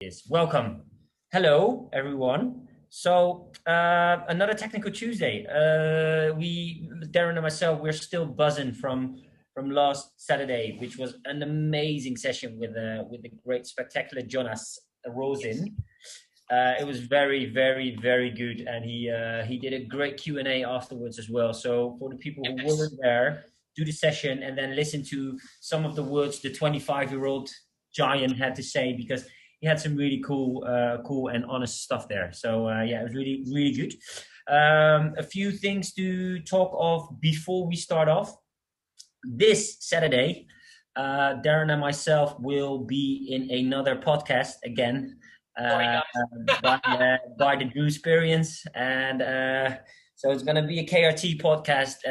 Yes, welcome. Hello, everyone. So another Technical Tuesday. Darren and myself, we're still buzzing from last Saturday, which was an amazing session with the great, spectacular Jonas Rosin. It was very, very, very good, and he did a great Q&A afterwards as well. So for the people who weren't there, do the session and then listen to some of the words the 25-year-old giant had to say, because he had some really cool and honest stuff there. So yeah, it was really, really good. A few things to talk of before we start off. This Saturday, Darren and myself will be in another podcast again by the Drew Experience, and so it's going to be a KRT podcast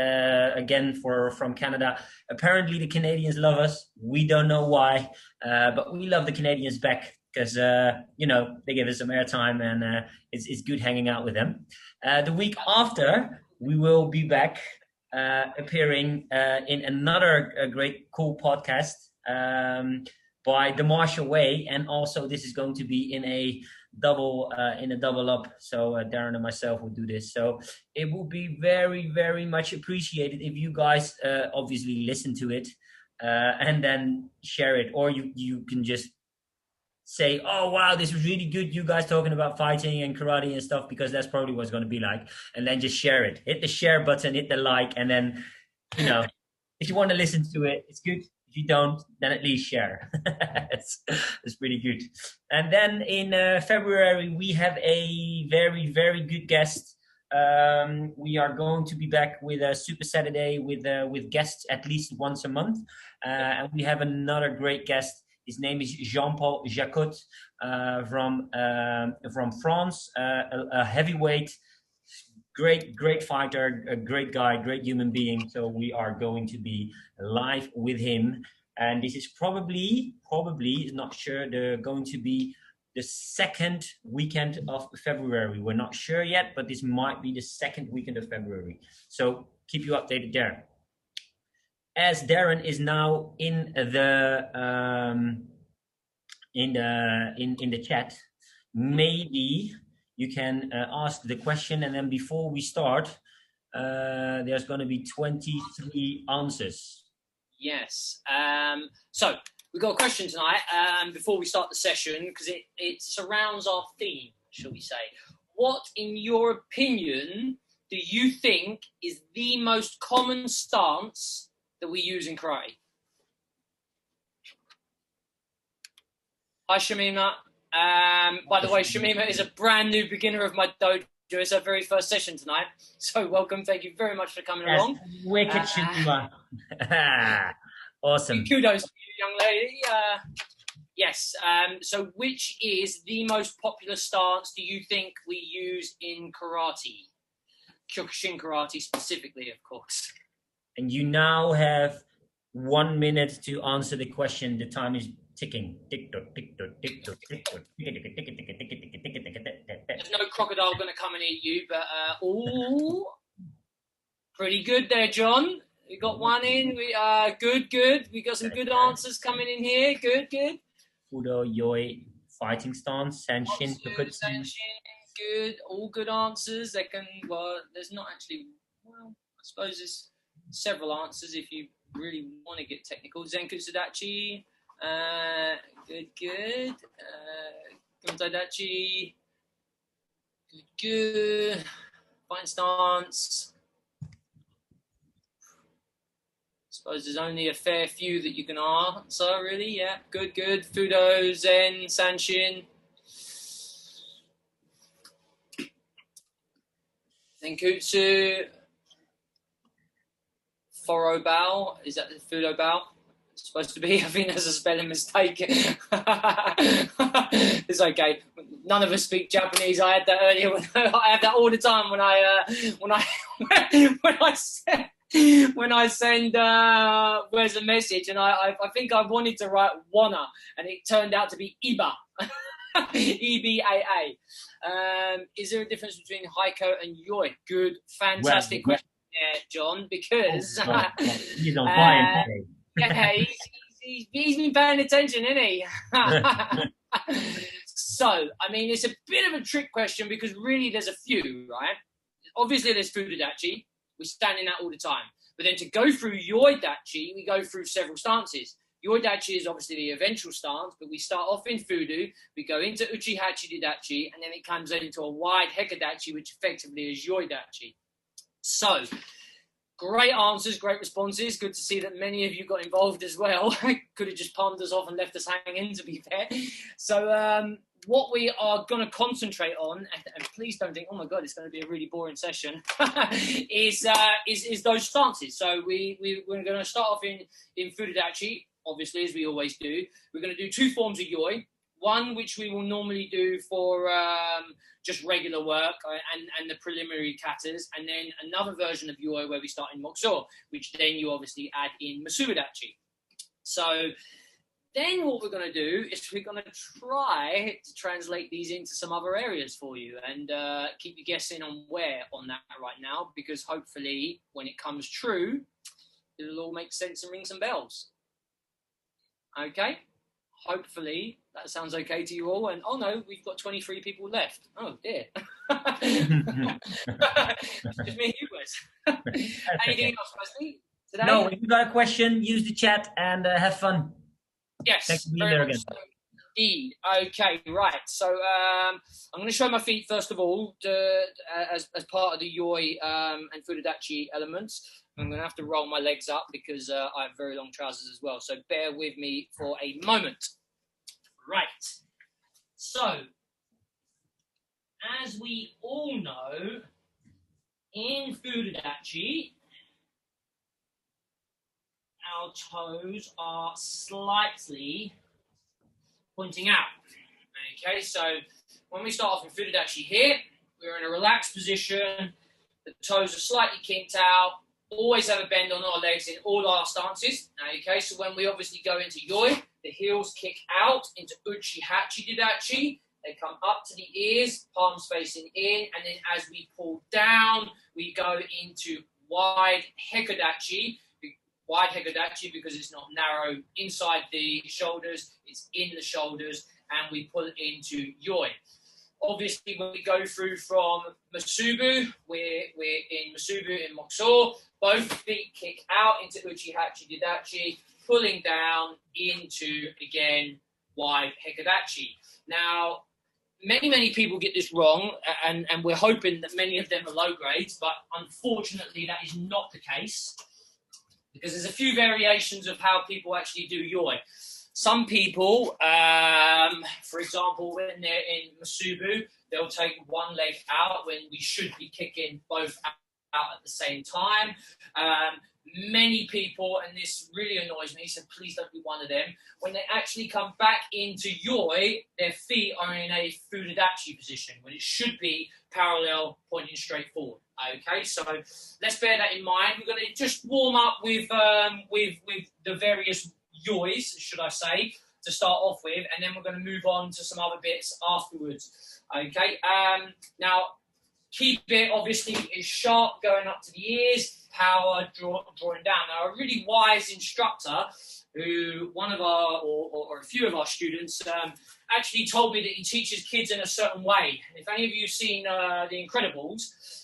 again from Canada. Apparently, the Canadians love us. We don't know why, but we love the Canadians back because they give us some airtime, and it's good hanging out with them. The week after, we will be back appearing in another great cool podcast by The Martial Way, and also this is going to be in a double up. So Darren and myself will do this. So it will be very, very much appreciated if you guys obviously listen to it and then share it, or you can just say, oh wow, this was really good, you guys talking about fighting and karate and stuff, because that's probably what it's going to be like. And then just share it, hit the share button, hit the like, and then if you want to listen to it, it's good. If you don't, then at least share. it's pretty good. And then in February, we have a very, very good guest. We are going to be back with a Super Saturday with guests at least once a month. And we have another great guest. His name is Jean-Paul Jacot from France, a heavyweight, great fighter, a great guy, great human being. So we are going to be live with him, and this is probably not sure. They're going to be the second weekend of February. We're not sure yet, but this might be the second weekend of February. So keep you updated there. As Darren is now in the chat, maybe you can ask the question, and then before we start, there's going to be 23 answers. Yes. So we've got a question tonight before we start the session, because it surrounds our theme, shall we say. What, in your opinion, do you think is the most common stance that we use in karate? Hi, Shamima. By the way, Shamima is a brand new beginner of my dojo. It's her very first session tonight. So welcome. Thank you very much for coming along. Wicked, Shamima. Awesome. Kudos to you, young lady. Yes. So which is the most popular stance do you think we use in karate? Kyokushin karate specifically, of course. And you now have 1 minute to answer the question. The time is ticking. There's no crocodile going to come and eat you, but pretty good there, John. We got one in. We good. We got some good answers coming in here. Good. Fudo, Yoi, fighting stance, Sanshin, good. All good answers. There's not actually. Well, I suppose there's several answers if you really want to get technical. Zenkutsu Dachi, good. Guntai Dachi, good. Fine stance. Suppose there's only a fair few that you can answer, really. Yeah, good. Fudo, Zen, Sanshin. Zenkutsu. Foro Bao, is that the Fudo Bao? It's supposed to be. I think there's a spelling mistake. It's okay. None of us speak Japanese. I had that earlier. I have that all the time when I send where's a message, and I think I wanted to write Wana, and it turned out to be Iba. EBAA. Is there a difference between Heiko and Yoi? Good, fantastic question. Yeah, John, because he's on fire. Yeah, he's been paying attention, isn't he? So, I mean, it's a bit of a trick question because really there's a few, right? Obviously, there's Fudo Dachi. We stand in that all the time. But then to go through Yoi Dachi, we go through several stances. Yoi Dachi is obviously the eventual stance, but we start off in Fudo, we go into Uchi Hachiji Dachi, and then it comes into a wide Hekadachi, which effectively is Yoi Dachi. So, great answers, great responses. Good to see that many of you got involved as well. Could have just palmed us off and left us hanging, to be fair. So, what we are going to concentrate on, and please don't think, oh my God, it's going to be a really boring session, is those stances. So we're going to start off in Fudo Dachi, obviously, as we always do. We're going to do 2 forms of Yoi. One which we will normally do for just regular work and the preliminary katas, and then another version of Yoi where we start in Mokuso, which then you obviously add in Musubi Dachi. So then what we're going to do is we're going to try to translate these into some other areas for you and keep you guessing on where on that right now, because hopefully when it comes true, it'll all make sense and ring some bells. Okay? Hopefully that sounds okay to you all. And oh no, we've got 23 people left. Oh dear. It's just me and you guys. Anything else, Wesley, today? No, if you got a question, use the chat and have fun. Yes, Thanks for being there again. So, indeed. Okay, right. So I'm going to show my feet first of all as part of the Yoi and Fudo Dachi elements. I'm going to have to roll my legs up because I have very long trousers as well. So bear with me for a moment. Right. So, as we all know, in Fudo Dachi, our toes are slightly pointing out. Okay, so when we start off in Fudo Dachi here, we're in a relaxed position. The toes are slightly kinked out. Always have a bend on our legs in all our stances. Okay, so when we obviously go into Yoi, the heels kick out into Uchi Hachiji Dachi. They come up to the ears, palms facing in, and then as we pull down, we go into wide Hekadachi. Wide Hekadachi because it's not narrow inside the shoulders, it's in the shoulders, and we pull it into Yoi. Obviously, when we go through from Musubi, we're in Musubi in Mokuso. Both feet kick out into Uchi Hachiji Dachi, pulling down into, again, wide Hekadachi. Now, many people get this wrong, and we're hoping that many of them are low grades, but unfortunately that is not the case, because there's a few variations of how people actually do Yoi. Some people, for example, when they're in Musubi, they'll take one leg out when we should be kicking both out at the same time. Many people, and this really annoys me, so please don't be one of them, when they actually come back into Yoi, their feet are in a Fudo Dachi position, when it should be parallel, pointing straight forward. Okay, so let's bear that in mind. We're going to just warm up with the various Yois, should I say, to start off with, and then we're going to move on to some other bits afterwards. Okay, now keep it obviously is sharp going up to the ears, power drawing down. Now a really wise instructor, who one of our or a few of our students actually told me that he teaches kids in a certain way. If any of you have seen The Incredibles,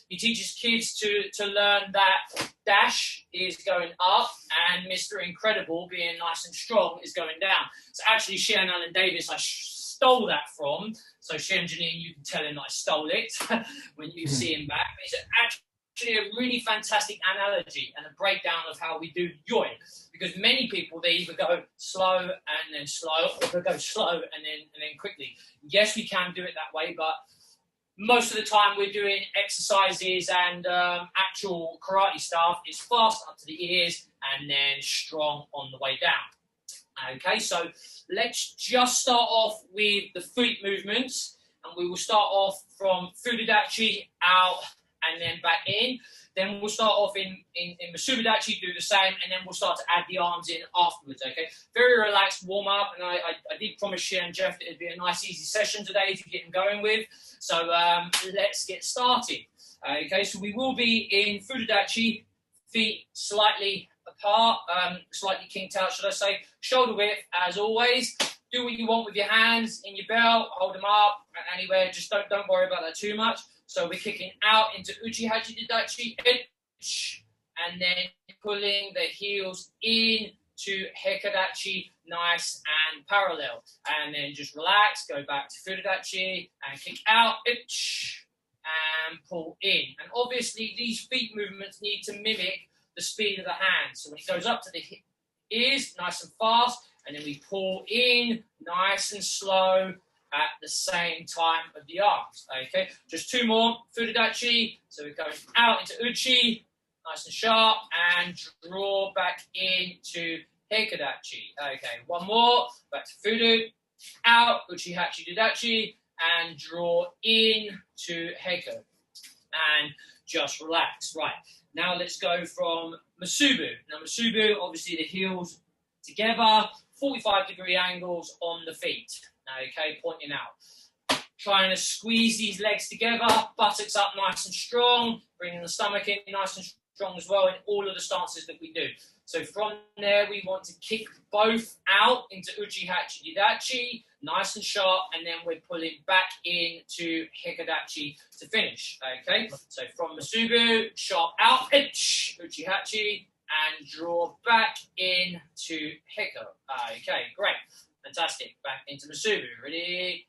he teaches kids to learn that Dash is going up and Mr. Incredible, being nice and strong, is going down. So actually, Shian Allen Davis, I stole that from. So Shian Janine, you can tell him I stole it when you see him back. It's actually a really fantastic analogy and a breakdown of how we do Yoi. Because many people, they either go slow and then slow, or they go slow and then quickly. Yes, we can do it that way, but most of the time we're doing exercises and actual karate stuff is fast up to the ears and then strong on the way down. Okay, so let's just start off with the feet movements, and we will start off from Fudo Dachi out and then back in. Then we'll start off in Musubi Dachi, do the same, and then we'll start to add the arms in afterwards, okay? Very relaxed warm-up, and I did promise Shea and Jeff that it'd be a nice, easy session today to get them going with. So let's get started. Okay, so we will be in Fudo Dachi, feet slightly apart, slightly kinked out, should I say. Shoulder width, as always. do what you want with your hands in your belt, hold them up anywhere. Just don't worry about that too much. So we're kicking out into Uchi Hachiji, and then pulling the heels in to Hekadachi, nice and parallel. And then just relax, go back to Fudo and kick out, and pull in. And obviously these feet movements need to mimic the speed of the hand. So when it goes up to the ears, nice and fast, and then we pull in, nice and slow at the same time of the arms. Okay, just two more, Fudo. So we're going out into Uchi, nice and sharp, and draw back into Hekadachi. Okay, one more, back to Fudo, out, Uchi Hachiji, and draw in to Heiko. And just relax. Right, now let's go from Musubi. Now Musubi, obviously the heels together, 45-degree angles on the feet. Okay, pointing out. Trying to squeeze these legs together, buttocks up nice and strong, bringing the stomach in nice and strong as well in all of the stances that we do. So from there, we want to kick both out into Uchi Hachiji, nice and sharp, and then we're pulling back into Hekadachi to finish. Okay, so from Musubi, sharp out, Uchi Hachi, and draw back into Heko. Okay, great, fantastic. Back into Musubi. Ready?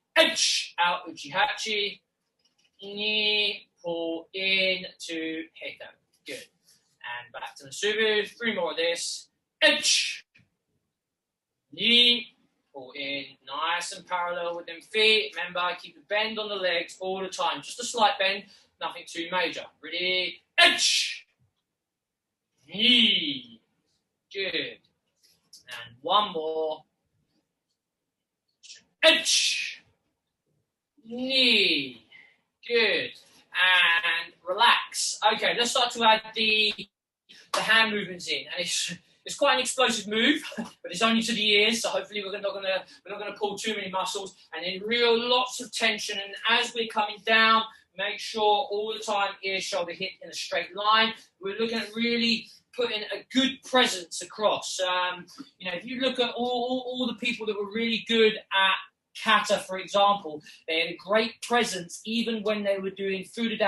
Out, Uchi Hachi, knee, pull in to Heko. Good. And back to Musubi. Three more of this. Knee, pull in, nice and parallel with them feet. Remember, keep a bend on the legs all the time. Just a slight bend, nothing too major. Ready? Knee. Good. And one more. Knee. Good. And relax. Okay, let's start to add the hand movements in. And it's quite an explosive move, but it's only to the ears, so hopefully we're not gonna pull too many muscles. And then lots of tension. And as we're coming down, make sure all the time ear, shoulder, hip in a straight line. We're looking at really putting a good presence across. If you look at all the people that were really good at kata, for example, they had a great presence even when they were doing Fudo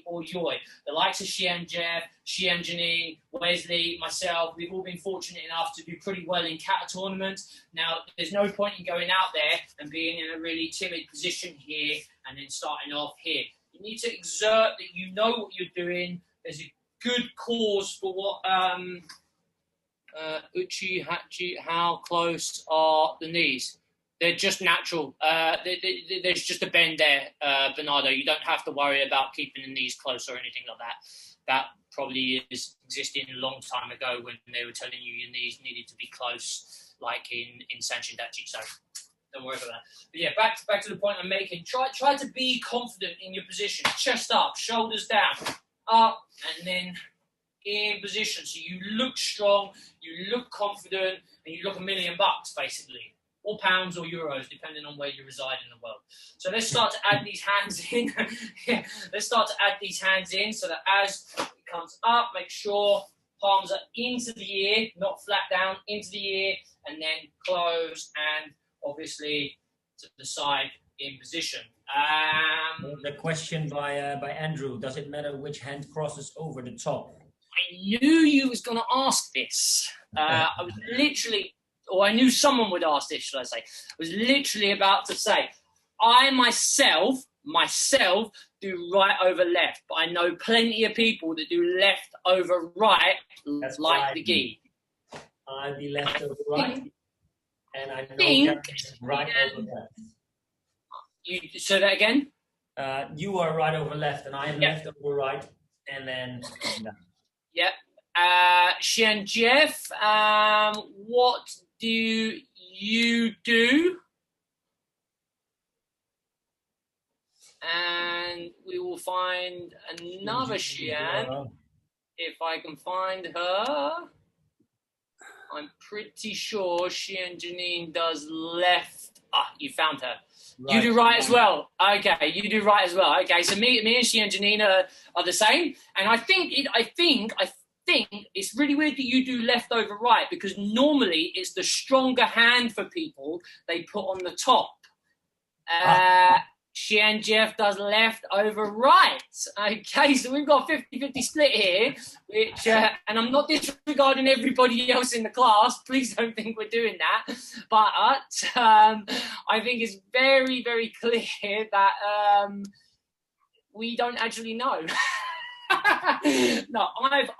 or Yoi. The likes of Xian Jeff, Xian Janine, Wesley, myself, we've all been fortunate enough to do pretty well in kata tournaments. Now, there's no point in going out there and being in a really timid position here and then starting off here. You need to exert that you know what you're doing. There's a good cause for what Uchi Hachi, how close are the knees? They're just natural. There's just a bend there, Bernardo. You don't have to worry about keeping the knees close or anything like that. That probably is existing a long time ago when they were telling you your knees needed to be close, like in Sanshin Dachi. So don't worry about that. But yeah, back to the point I'm making. Try to be confident in your position. Chest up, shoulders down, up, and then in position. So you look strong, you look confident, and you look $1,000,000 basically. Or pounds or euros, depending on where you reside in the world. So let's start to add these hands in. Let's start to add these hands in so that as it comes up, make sure palms are into the ear, not flat down, into the ear, and then close and obviously to the side in position. The question by Andrew, does it matter which hand crosses over the top? I knew you was going to ask this. I was literally... or I knew someone would ask this, should I say. I was literally about to say, I myself do right over left, but I know plenty of people that do left over right. That's like the gi. I be left over right, and I know right over left. You say that again? You are right over left, and I am left over right, and then Yep. Xian Jeff, what do you do? And we will find another Xian. If I can find her. I'm pretty sure Xian Janine does left. You found her. Right. You do right as well. Okay, you do right as well. Okay, so me and Xian Janine are the same. And I think think it's really weird that you do left over right, because normally it's the stronger hand for people they put on the top. Xian Jeff does left over right. Okay, so we've got a 50-50 split here, which, and I'm not disregarding everybody else in the class. Please don't think we're doing that. But I think it's very, very clear that we don't actually know. No,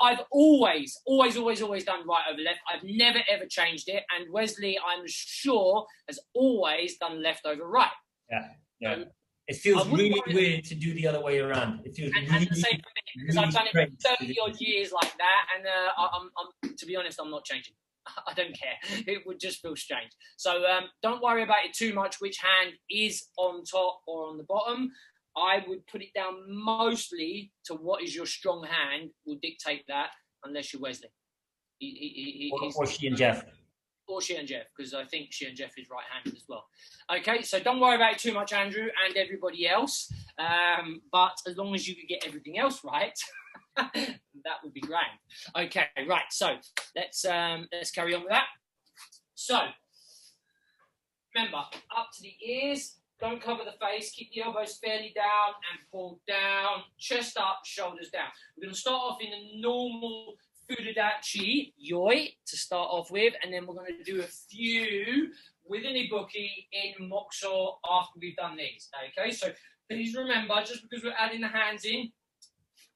I've always done right over left. I've never, ever changed it. And Wesley, I'm sure, has always done left over right. Yeah. It feels really weird to do the other way around. It feels really, the same for me, because I've done it for 30 odd years like that, and I'm to be honest, I'm not changing. I don't care. It would just feel strange. So don't worry about it too much, which hand is on top or on the bottom. I would put it down mostly to what is your strong hand will dictate that, unless you're Wesley. Or Xian Jeff. Or Xian Jeff, because I think Xian Jeff is right-handed as well. Okay, so don't worry about it too much, Andrew, and everybody else. But as long as you can get everything else right, that would be great. Okay, right. So let's carry on with that. So remember, up to the ears. Don't cover the face. Keep the elbows fairly down and pull down. Chest up, shoulders down. We're going to start off in a normal Fudo Dachi Yoi to start off with, and then we're going to do a few with an ibuki in Mokuso after we've done these. Okay, so please remember, just because we're adding the hands in,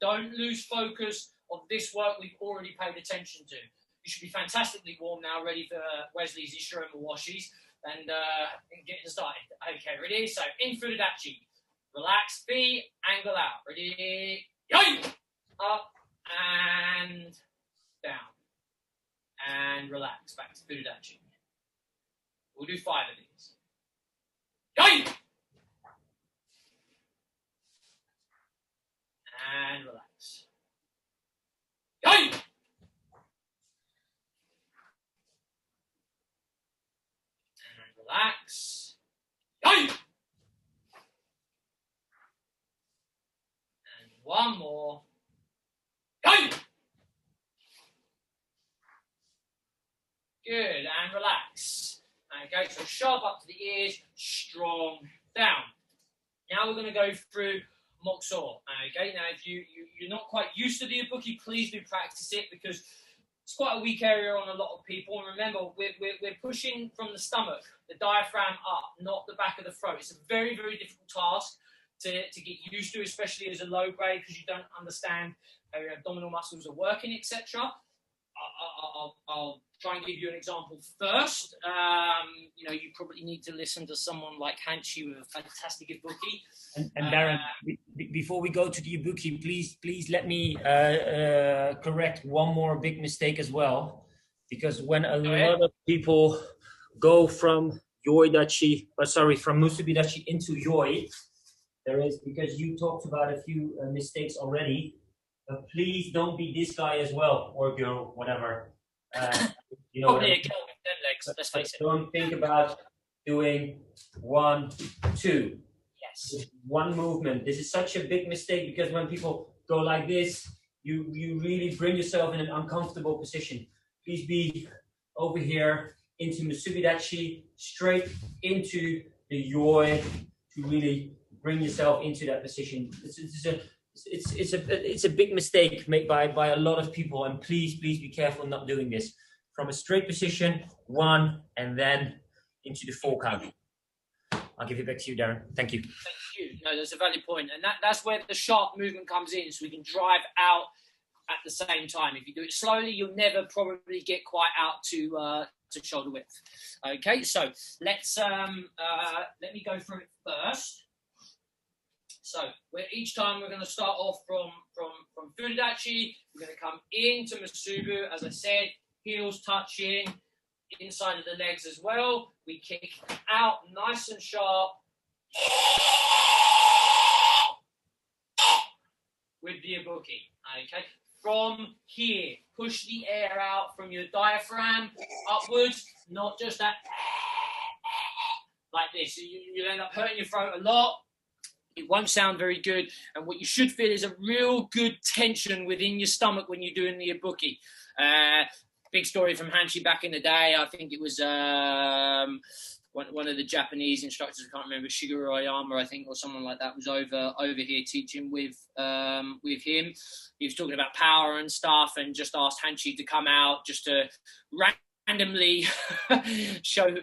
don't lose focus of this work we've already paid attention to. You should be fantastically warm now, ready for Wesley's Ishiroma washis, and getting started. Okay, ready? So in Fudo Dachi, relax feet, angle out. Ready? Yoi! Up and down, and relax, back to Fudo Dachi. We'll do 5 of these. Yoi! And relax. Yoi! And relax. Yoi! And one more. Yoi! Good, and relax. Okay, so sharp up to the ears, strong down. Now we're going to go through Mokuso. Okay, now if you're not quite used to the ibuki, please do practice it, because it's quite a weak area on a lot of people. And remember, we're pushing from the stomach, the diaphragm up, not the back of the throat. It's a very, very difficult task to get used to, especially as a low grade, because you don't understand how your abdominal muscles are working, etc. I'll try and give you an example first. You probably need to listen to someone like Hanchi with a fantastic ibuki. And Darren, before we go to the ibuki, please let me correct one more big mistake as well, because when a lot of people go from Yoi Dachi, from Musubi Dachi into Yoi, there is, because you talked about a few mistakes already. Please don't be this guy as well, or girl, whatever. Probably a girl with 10 legs, let's face it. Don't think about doing 1, 2. Yes. One movement. This is such a big mistake, because when people go like this, you really bring yourself in an uncomfortable position. Please be over here into Musubi Dachi, straight into the Yoi, to really bring yourself into that position. It's a big mistake made by a lot of people, and please be careful not doing this. From a straight position, 1, and then into the 4 count. I'll give it back to you, Darren. Thank you. Thank you. No, that's a valid point, and that's where the sharp movement comes in, so we can drive out at the same time. If you do it slowly, you'll never probably get quite out to shoulder width. Okay, so let's let me go through it first. So each time we're going to start off from Fudo Dachi. We're going to come into Musubi, as I said, heels touching, inside of the legs as well. We kick out nice and sharp with the ibuki. Okay, from here, push the air out from your diaphragm upwards, not just that like this. You'll end up hurting your throat a lot. It won't sound very good. And what you should feel is a real good tension within your stomach when you're doing the ibuki. Big story from Hanshi back in the day. I think it was one of the Japanese instructors, I can't remember, Shigeru Oyama, I think, or someone like that, was over here teaching with him. He was talking about power and stuff, and just asked Hanshi to come out just to randomly show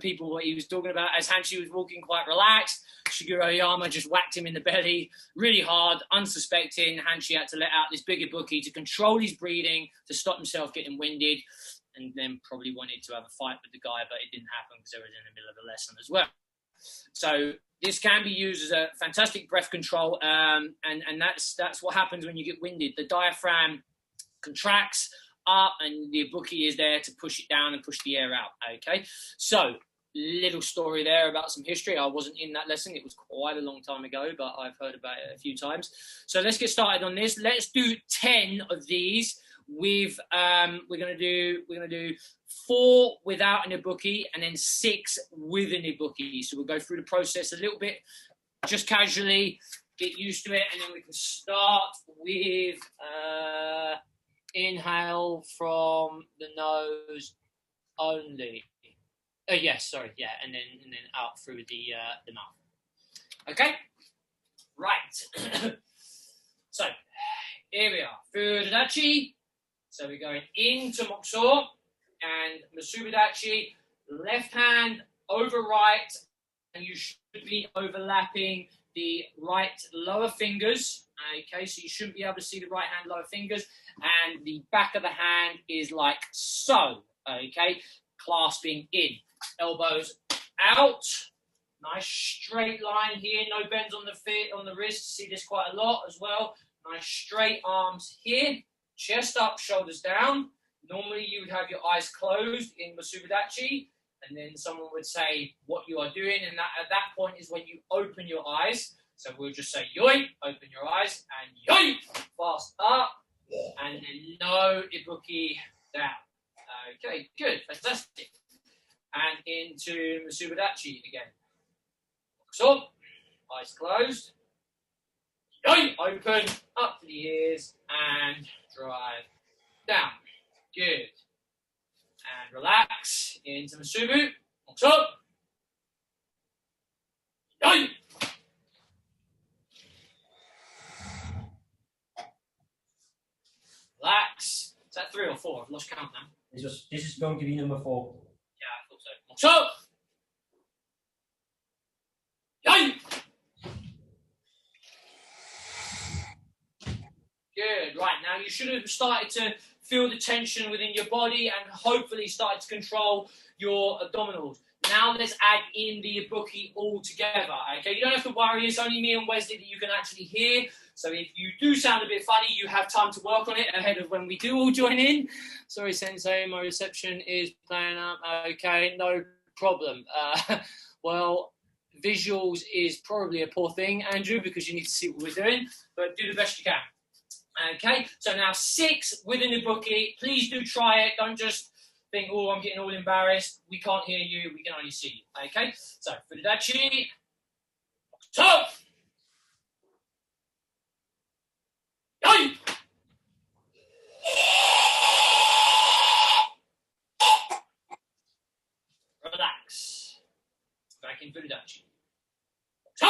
people what he was talking about. As Hanshi was walking quite relaxed, Shigeru Oyama just whacked him in the belly really hard, unsuspecting. Hanshi had to let out this big ibuki to control his breathing, to stop himself getting winded, and then probably wanted to have a fight with the guy, but it didn't happen because they were in the middle of a lesson as well. So this can be used as a fantastic breath control, and that's what happens when you get winded. The diaphragm contracts up, and the ibuki is there to push it down and push the air out. Okay, so little story there about some history. I wasn't in that lesson. It was quite a long time ago, but I've heard about it a few times. So let's get started on this. Let's do 10 of these. We're gonna do 4 without an ibuki, and then 6 with an ibuki. So we'll go through the process a little bit, just casually, get used to it, and then we can start with inhale from the nose only. Yes, sorry, yeah, and then out through the mouth. Okay, right. So here we are, Fudo Dachi. So we're going into Mokuso and Musubi Dachi, left hand over right, and you should be overlapping the right lower fingers. Okay, so you shouldn't be able to see the right hand lower fingers, and the back of the hand is like so. Okay, clasping in, elbows out, nice straight line here, no bends on the feet, on the wrist. See this quite a lot as well. Nice straight arms here, chest up, shoulders down. Normally you would have your eyes closed in Musubi Dachi, and then someone would say what you are doing, and that at that point is when you open your eyes. So we'll just say yoi, open your eyes, and yoi, fast up, and then no ibuki down. Okay, good, fantastic. And into Musubi Dachi again. So, eyes closed. Yoi, open, up to the ears, and drive down. Good. And relax into Musubi. So, yoi. Relax. Is that 3 or 4? I've lost count now. This is going to be number 4. Yeah, I thought so. So, yoi. Good. Right, now you should have started to feel the tension within your body and hopefully started to control your abdominals. Now let's add in the ibuki all together. Okay, you don't have to worry. It's only me and Wesley that you can actually hear. So if you do sound a bit funny, you have time to work on it ahead of when we do all join in. Sorry, Sensei, my reception is playing up. Okay, no problem. Well, visuals is probably a poor thing, Andrew, because you need to see what we're doing, but do the best you can. Okay, so now 6 with an ibuki. Please do try it. Don't just think, oh, I'm getting all embarrassed. We can't hear you. We can only see you. Okay, so Fudo Dachi. So, yoi. Relax. Back in Fudo Dachi. So,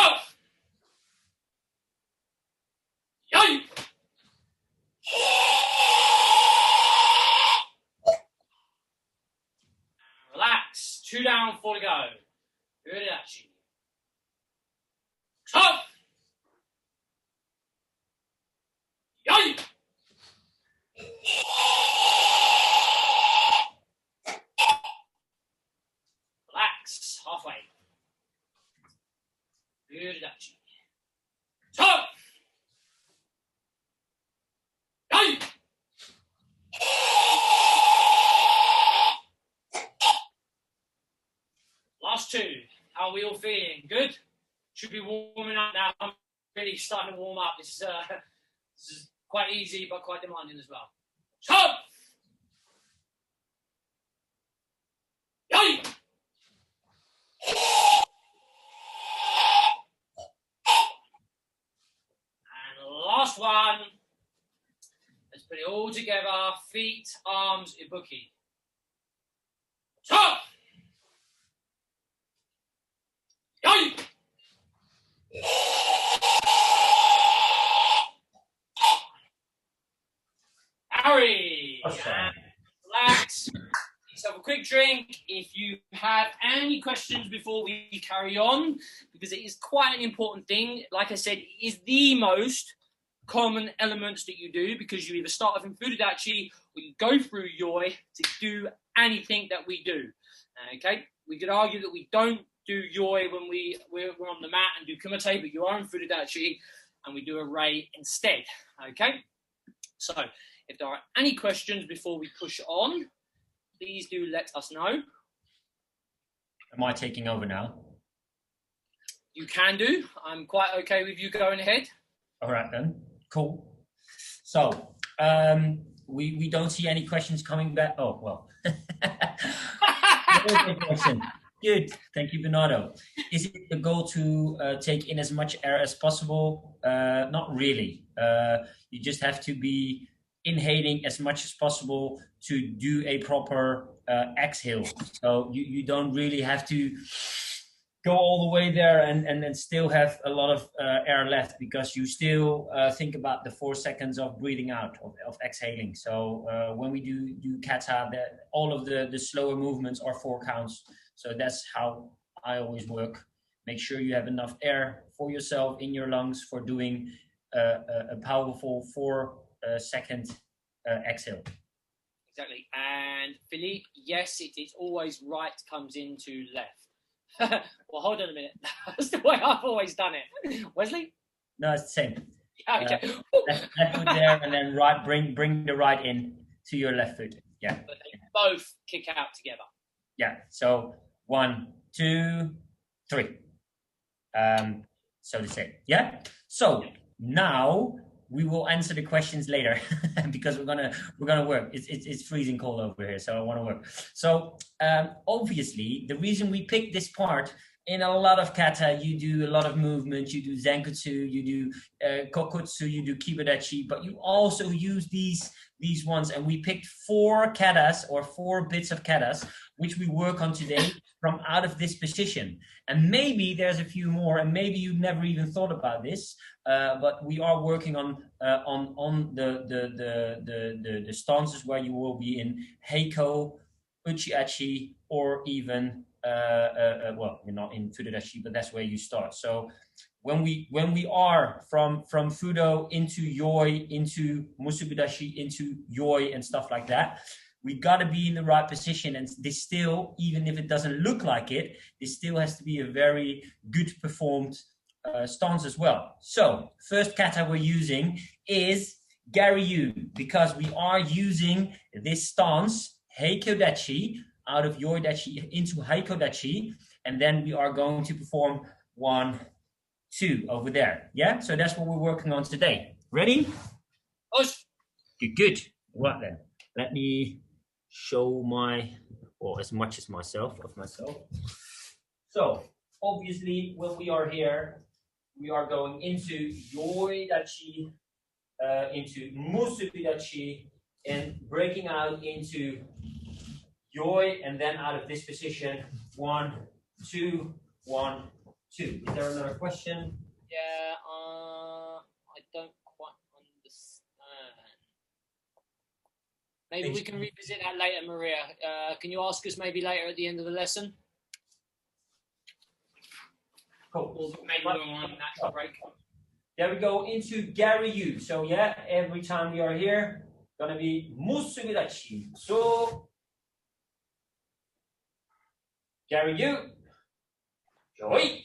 yoi. Relax. 2 down, 4 to go. Fudo Dachi. So, yoi. Relax. Halfway. Fudo Dachi. So, yoi. Last 2. How are we all feeling? Good? Should be warming up now. I'm really starting to warm up. This is quite easy, but quite demanding as well. So, yoi. Last one. Let's put it all together. Feet, arms, ibuki. Stop! Yoi! Harry! Relax. Yourself a quick drink. If you have any questions before we carry on, because it is quite an important thing. Like I said, it is the most common elements that you do, because you either start off in Fudo Dachi or you go through Yoi to do anything that we do. Okay, we could argue that we don't do Yoi when we're on the mat and do kumite, but you are in Fudo Dachi and we do a Rei instead. Okay, so if there are any questions before we push on, please do let us know. Am I taking over now? You can do. I'm quite okay with you going ahead. All right then. Cool. So we don't see any questions coming back. Oh well. Question. Good. Thank you, Bernardo. Is it the goal to take in as much air as possible? Not really. You just have to be inhaling as much as possible to do a proper exhale. So you don't really have to go all the way there and still have a lot of air left, because you still think about the 4 seconds of breathing out, of exhaling. So when we do kata, all of the slower movements are 4 counts. So that's how I always work. Make sure you have enough air for yourself in your lungs for doing a powerful 4-second exhale. Exactly. And Philippe, yes, it is always right comes into left. Well, hold on a minute. That's the way I've always done it. Wesley? No, it's the same. Okay. Left foot there, and then right. Bring the right in to your left foot. Yeah. But they both kick out together. Yeah. So 1, 2, 3. So to say. Yeah. So now we will answer the questions later because we're gonna work. It's freezing cold over here, so I want to work. So obviously, the reason we picked this part, in a lot of kata, you do a lot of movement. You do zenkutsu, you do kokutsu, you do kibadachi, but you also use these ones. And we picked 4 katas, or 4 bits of katas, which we work on today from out of this position. And maybe there's a few more, and maybe you never even thought about this. But we are working on the stances where you will be in Heiko, Uchi Hachiji, or even well, you're not in Fudo Dachi, but that's where you start. So when we are from Fudo into Yoi, into Musubi Dachi, into Yoi and stuff like that, we got to be in the right position. And this still, even if it doesn't look like it, this still has to be a very good performed stance as well. So first kata we're using is Garyu, because we are using this stance, Heiko Dachi, out of Yoi Dachi into Heiko Dachi, and then we are going to perform 1, 2 over there. Yeah, so that's what we're working on today. Ready? Good. Right then, let me show as much as myself. So obviously when we are here, we are going into Yoi Dachi, into Musubi Dachi, and breaking out into Yoi, and then out of this position, 1, 2, 1, 2. Is there another question? Yeah, I don't quite understand. Maybe we can revisit that later, Maria. Can you ask us maybe later at the end of the lesson? Cool. Or maybe we're on natural break. There we go into Garyu. So yeah, every time we are here, gonna be Musubi Dachi. So Garyu, Yoi,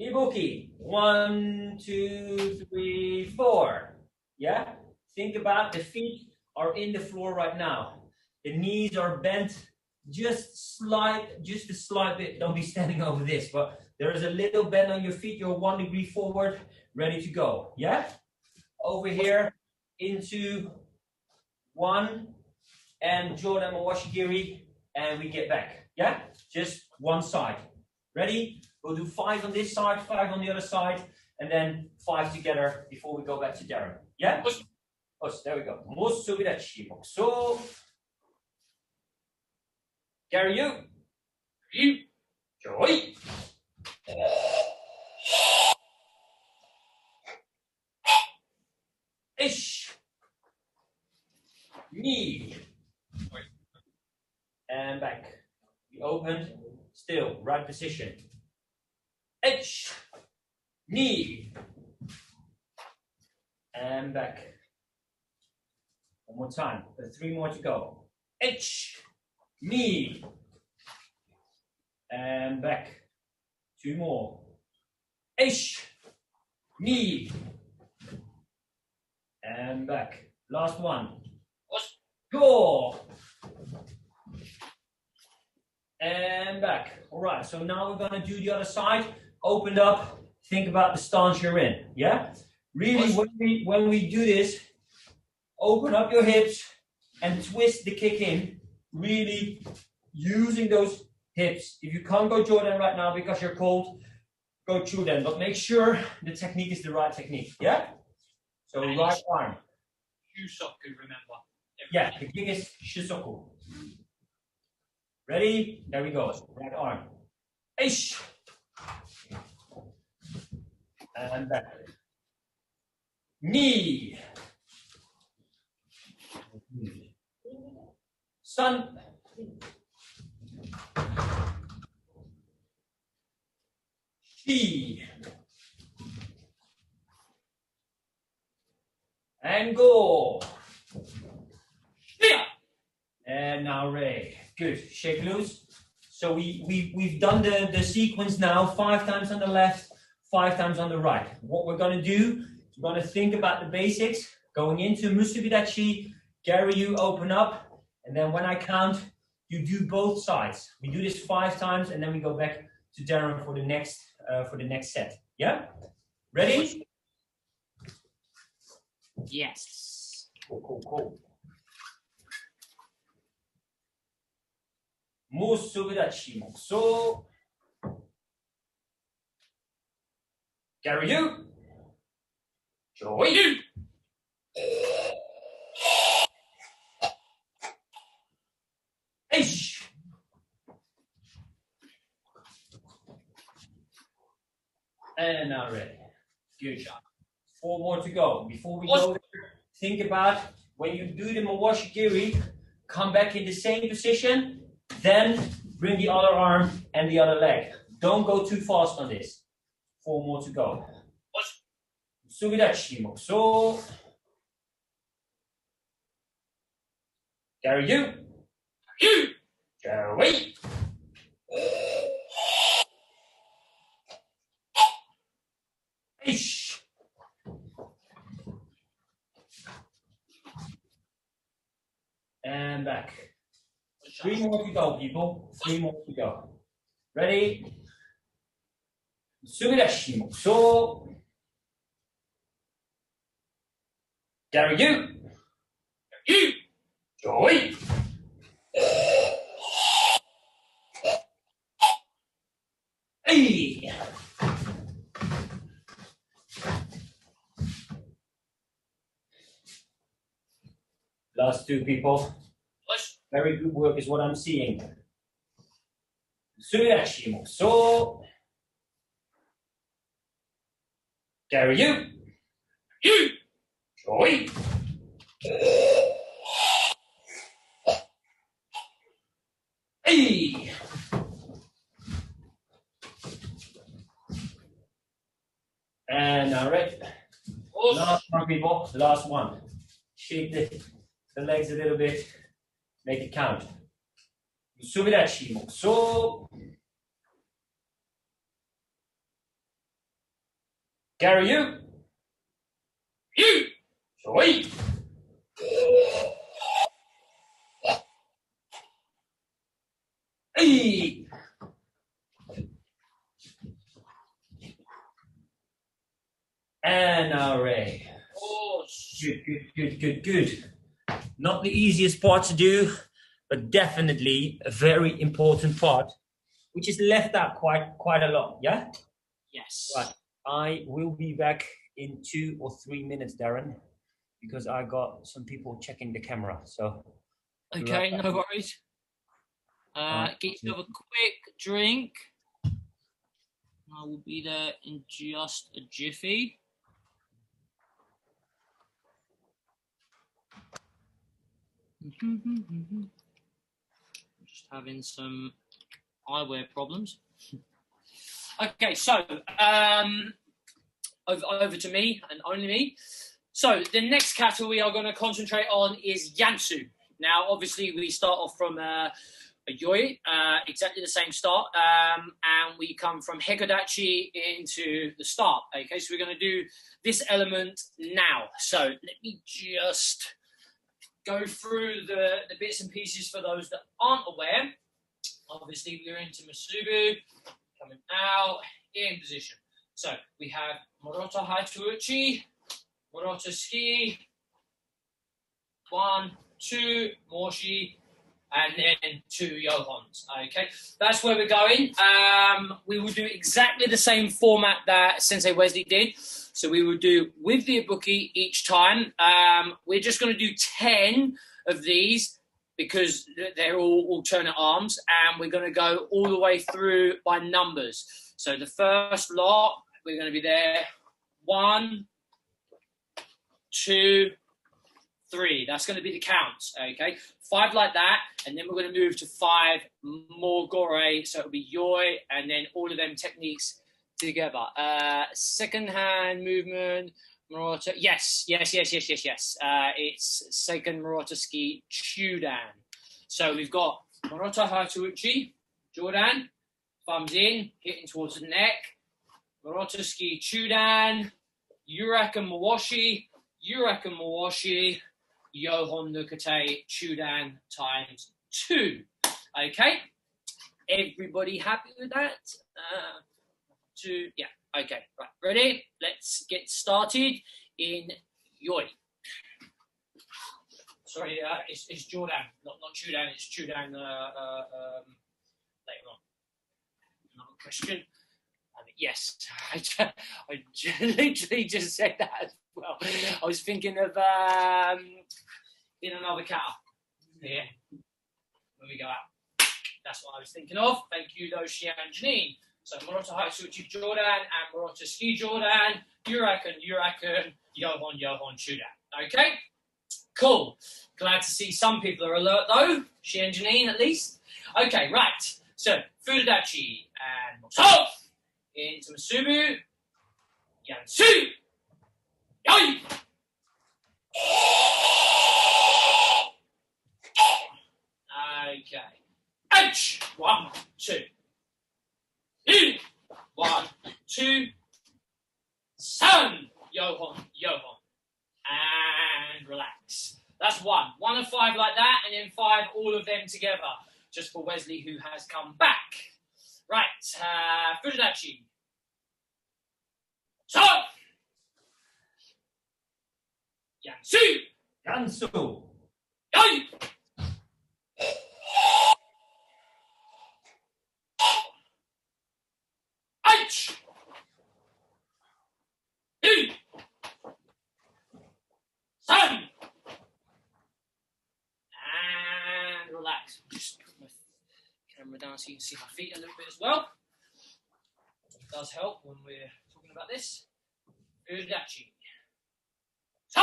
Ibuki. 1, 2, 3, 4. Yeah. Think about the feet are in the floor right now. The knees are bent just a slight bit. Don't be standing over this, but there is a little bend on your feet. You're 1 degree forward, ready to go. Yeah. Over here into 1 and Jordan Mawashigiri, and we get back. Yeah, just one side. Ready? We'll do 5 on this side, 5 on the other side, and then 5 together before we go back to Darren. Yeah? There we go. Musubi Dachi. So, Gary, you. Joy. Ish. Knee. And back. We opened. Still. Right position. H. Knee. And back. One more time. 3 more to go. H. Knee. And back. 2 more. H. Knee. And back. Last one. Go. And back. All right. So now we're going to do the other side. Opened up. Think about the stance you're in. Yeah? Really, when we do this, open up your hips and twist the kick in. Really using those hips. If you can't go Jordan right now because you're cold, go through them. But make sure the technique is the right technique. Yeah? So and right arm. Shusoku, remember. Yeah, the kick is Shusoku. Ready? There we go. Right arm. Ish. And back. Knee. Sun. Shi. And go. Yeah. And now Ray. Good. Shake loose. So we've done the sequence now 5 times on the left, 5 times on the right. What we're going to do, we're going to think about the basics. Going into Musubi Dachi, Gary, you open up. And then when I count, you do both sides. We do this 5 times and then we go back to Darren for the next set. Yeah? Ready? Yes. Cool. Musubi Dachi. So, Gary, you. Joy, you. Ish. And now ready. Good job. 4 more to go. Before we go there, think about when you do the Mawashi Giri, come back in the same position, then bring the other arm and the other leg. Don't go too fast on this. 4 more to go. Sugidachi Mokuso. Gary, you. Gary. Ish. And back. 3 more to go, people. 3 more to go. Ready? Sugidashi Mokuso. Gary, you. Joy. Hey. Last 2 people. Very good work is what I'm seeing. Suyashi Mokuso. Gary, you. Joy. Hey. And all right. Last one, people. Last one. Shake the legs a little bit. Make it count. Subidachi Mokuso. Gary, you. Joy. Hey. And now Ray. Good. Not the easiest part to do, but definitely a very important part, which is left out quite a lot. Yeah. Yes. Right. I will be back in 2 or 3 minutes, Darren, because I got some people checking the camera. So, Okay, no worries. Get yourself a quick drink. I will be there in just a jiffy. Just having some eyewear problems. Okay, so over to me and only me. So the next category we are going to concentrate on is Yansu. Now, obviously, we start off from a Yoi, exactly the same start, and we come from Hekodachi into the start. Okay, so we're going to do this element now. So let me just go through the bits and pieces for those that aren't aware. Obviously, we're into Musubi, coming out, in position. So we have Moroto Haituuchi, Moroto Ski, 1, 2, Morshi, and then 2 Yohons. Okay, that's where we're going. We will do exactly the same format that Sensei Wesley did. So we will do with the ibuki each time. We're just going to do 10 of these because they're all alternate arms, and we're going to go all the way through by numbers. So the first lot, we're going to be there. 1, 2, 3. That's going to be the counts. Okay, 5 like that, and then we're going to move to 5 more gore. So it'll be Yoi, and then all of them techniques together. Second hand movement, Murata. Yes. It's second Murata ski Chudan. So we've got Murata Haituuchi, Jordan, thumbs in, hitting towards the neck. Murata ski Chudan, Urakan Mawashi, Yohon Nukate Chudan times 2. Okay, everybody happy with that? 2, yeah. Okay, right, ready? Let's get started in Yoi. Sorry, it's Jordan, not Chudan. It's Chudan. Later on. Another question. Yes, I literally just said that as well. I was thinking of in another cow. Yeah, when we go out. That's what I was thinking of. Thank you, Doshi and Janine. So Moroto Haitsuchi Jordan and Moroto Ski Jordan, Urakan, Yohon Chudan. Okay? Cool. Glad to see some people are alert though. Shi and Janine at least. Okay, right. So Fudo Dachi and Moto into Musubi. Yansu. Yoi. Okay. H. 1, 2. 1, 2. Sun. Yohon. And relax. That's 1. 1 and 5 like that, and then 5, all of them together. Just for Wesley, who has come back. Right. Fujidachi. So. Yansu. Yoi. H. 2. Sun. And relax. Just put my camera down so you can see my feet a little bit as well. It does help when we're talking about this. Udachi. So.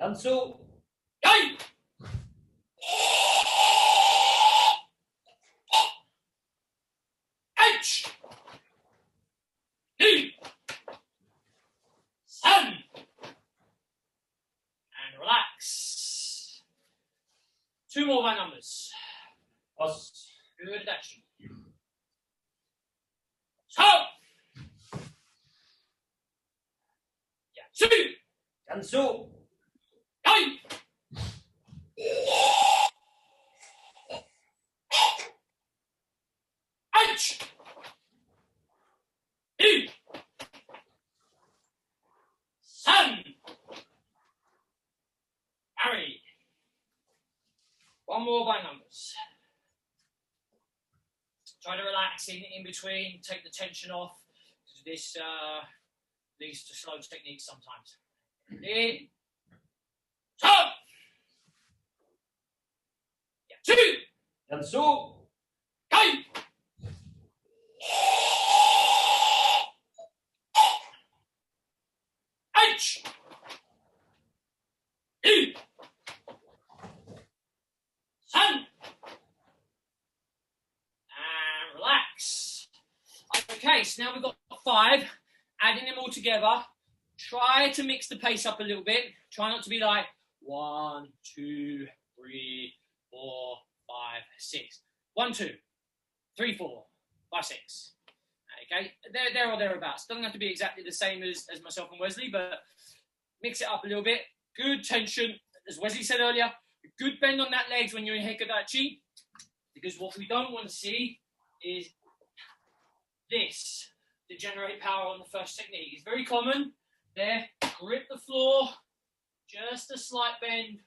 Yansu. Yoi. H. 2. Sun. And relax. 2 more by numbers. Os. Udachi. So. Yansu. Yoi. H. 2. Sun. Harry. 1 more by numbers. Try to relax in between, take the tension off. This leads to slow techniques sometimes. Ready? Stop! Yeah, two! And so, Go! H! E! Sun! And relax. Okay, so now we've got 5. Adding them all together. Try to mix the pace up a little bit. Try not to be like 1, 2, 3, 4, 5, 6. 1, 2, 3, 4, 5, 6. Okay, there or thereabouts. Doesn't have to be exactly the same as myself and Wesley, but mix it up a little bit. Good tension, as Wesley said earlier. Good bend on that legs when you're in Hikadachi, because what we don't want to see is this to generate power on the first technique. It's very common. There, grip the floor, just a slight bend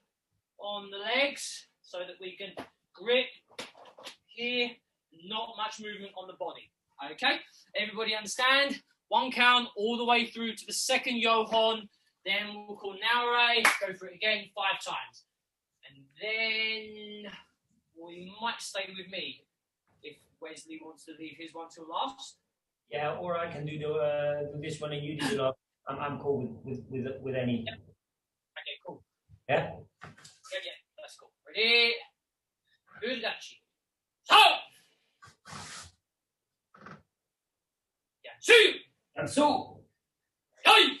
on the legs so that we can grip here, not much movement on the body. Okay, everybody understand? 1 count all the way through to the second Yohon, then we'll call Naore, go for it again 5 times. And then we might stay with me if Wesley wants to leave his one till last. yeah, or I can do this one and you do the last. I'm cool with any. Yep. Okay, cool. Yeah. Yeah, that's cool. Ready? Uchi Dachi. Stop! Yeah, two! And so, Yoi!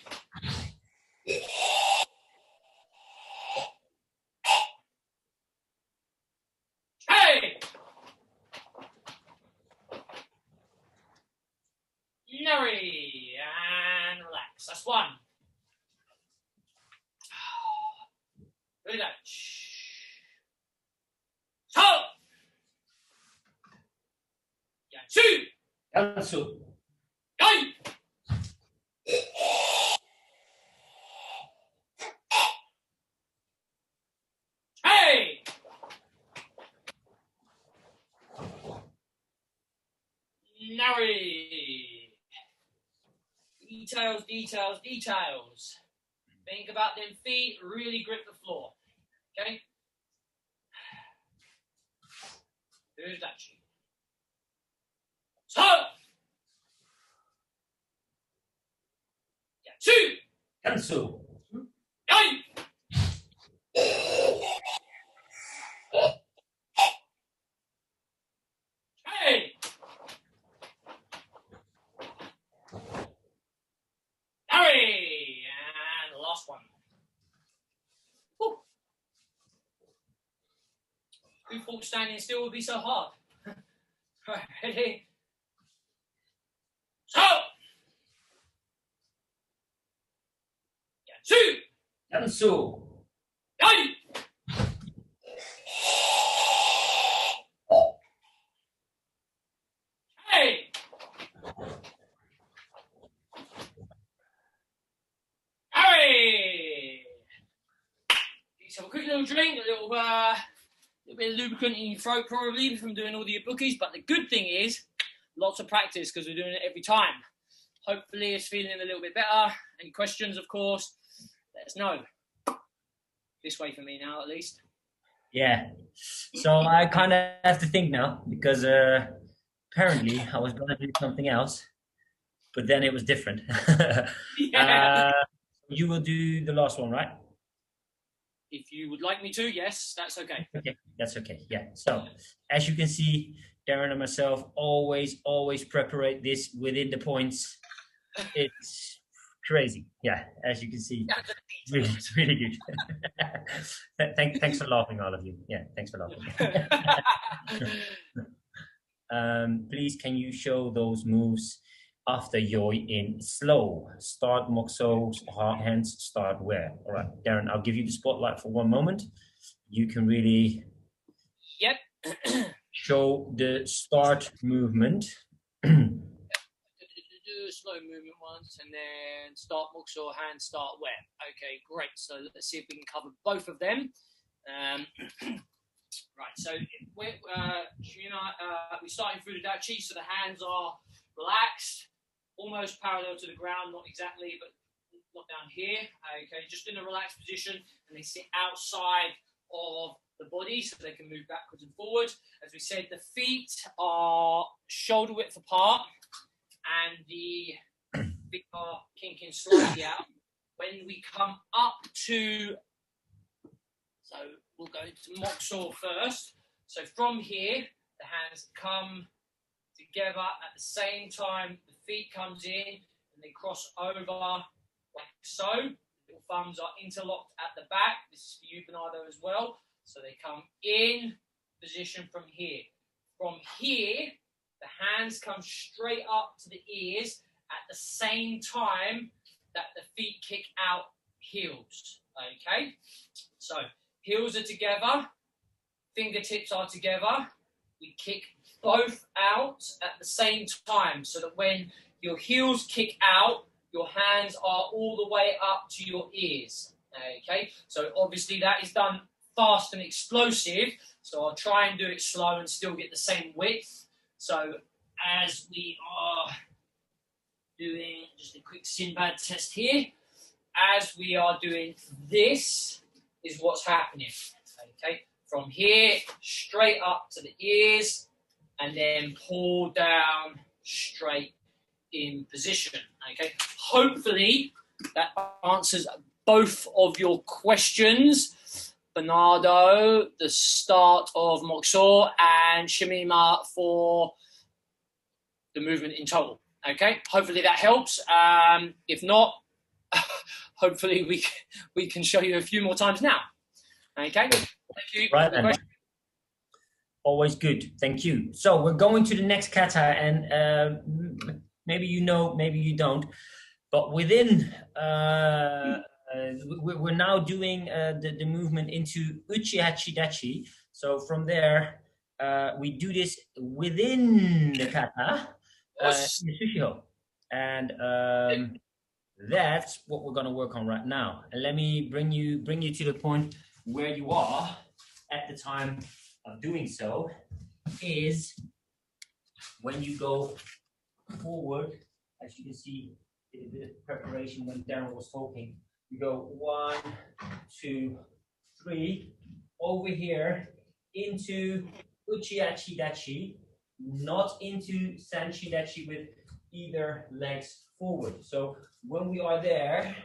Hey! Nuri! And relax. That's 1. Uchi Dachi. Stop! Yeah, 2! and so, Yoi! Hey! Nuri! Details, details, details. Think about them feet, really grip the floor. Okay? Uchi Dachi. Stop! Yeah, 2! and so, Yoi! Hey! Harry! And the last one. Woo. Who thought standing still would be so hard? Right, ready? Stop! Yeah, 2! and so, Yoi! Hey! Harry! Let's have a quick little drink, a little bit of lubricant in your throat probably from doing all the bookies, but the good thing is lots of practice because we're doing it every time. Hopefully it's feeling a little bit better. Any questions, of course, let us know. This way for me now, at least. yeah. So I kind of have to think now because apparently I was gonna do something else, but then it was different. Yeah. You will do the last one, right? If you would like me to, yes, that's okay. Okay, that's okay. Yeah. So as you can see, Darren and myself always preparate this within the points. It's crazy. Yeah, as you can see, it's really good. Thanks for laughing, all of you. Yeah, thanks for laughing. Please, can you show those moves after Yoi in slow? Start Moxo, hands start where? All right, Darren, I'll give you the spotlight for 1 moment. You can really Yep. show the start movement. Slow movement once and then start muxo or hand start where. Okay, great. So let's see if we can cover both of them. Right, so we're starting Fudo Dachi, so the hands are relaxed, almost parallel to the ground, not exactly, but not down here. Okay, just in a relaxed position, and they sit outside of the body so they can move backwards and forward. As we said, the feet are shoulder width apart, and the feet are kinking slightly out. When we come up to, so we'll go to Moksor first. So from here, the hands come together at the same time. The feet comes in and they cross over like so. The little thumbs are interlocked at the back. This is for you, Bernardo, as well. So they come in position from here. From here, the hands come straight up to the ears at the same time that the feet kick out heels. Okay? So heels are together, fingertips are together. We kick both out at the same time so that when your heels kick out, your hands are all the way up to your ears. Okay, so obviously that is done fast and explosive. So I'll try and do it slow and still get the same width. So as we are doing just a quick Sinbad test here, as we are doing this is what's happening. Okay, from here straight up to the ears and then pull down straight in position. Okay, hopefully that answers both of your questions, Bernardo, the start of Moksor, and Shamima for the movement in total. Okay, hopefully that helps. If not, hopefully we can show you a few more times now. Okay, thank you. Right then. Always good, thank you. So we're going to the next kata, and maybe you know, maybe you don't, but within we're now doing the movement into Uchi Hachiji. So from there, we do this within the kata, in the sushiho, and that's what we're going to work on right now. And let me bring you to the point where you are at the time of doing so. Is when you go forward, as you can see, did a bit of preparation when Darren was talking. You go 1, 2, 3 over here into Uchi Hachiji, not into Sanchi Dachi with either legs forward. So when we are there,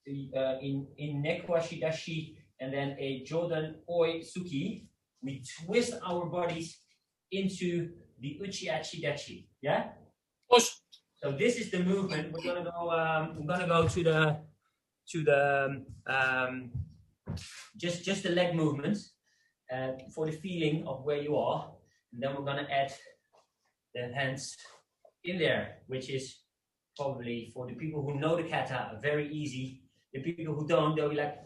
in Nekwashi Dashi and then a Jodan Oi Suki, we twist our bodies into the Uchi Hachiji. Yeah. Push. So this is the movement. We're gonna go. We're gonna go to the just the leg movements for the feeling of where you are, and then we're gonna add the hands in there, which is probably for the people who know the kata very easy. The people who don't, they'll be like,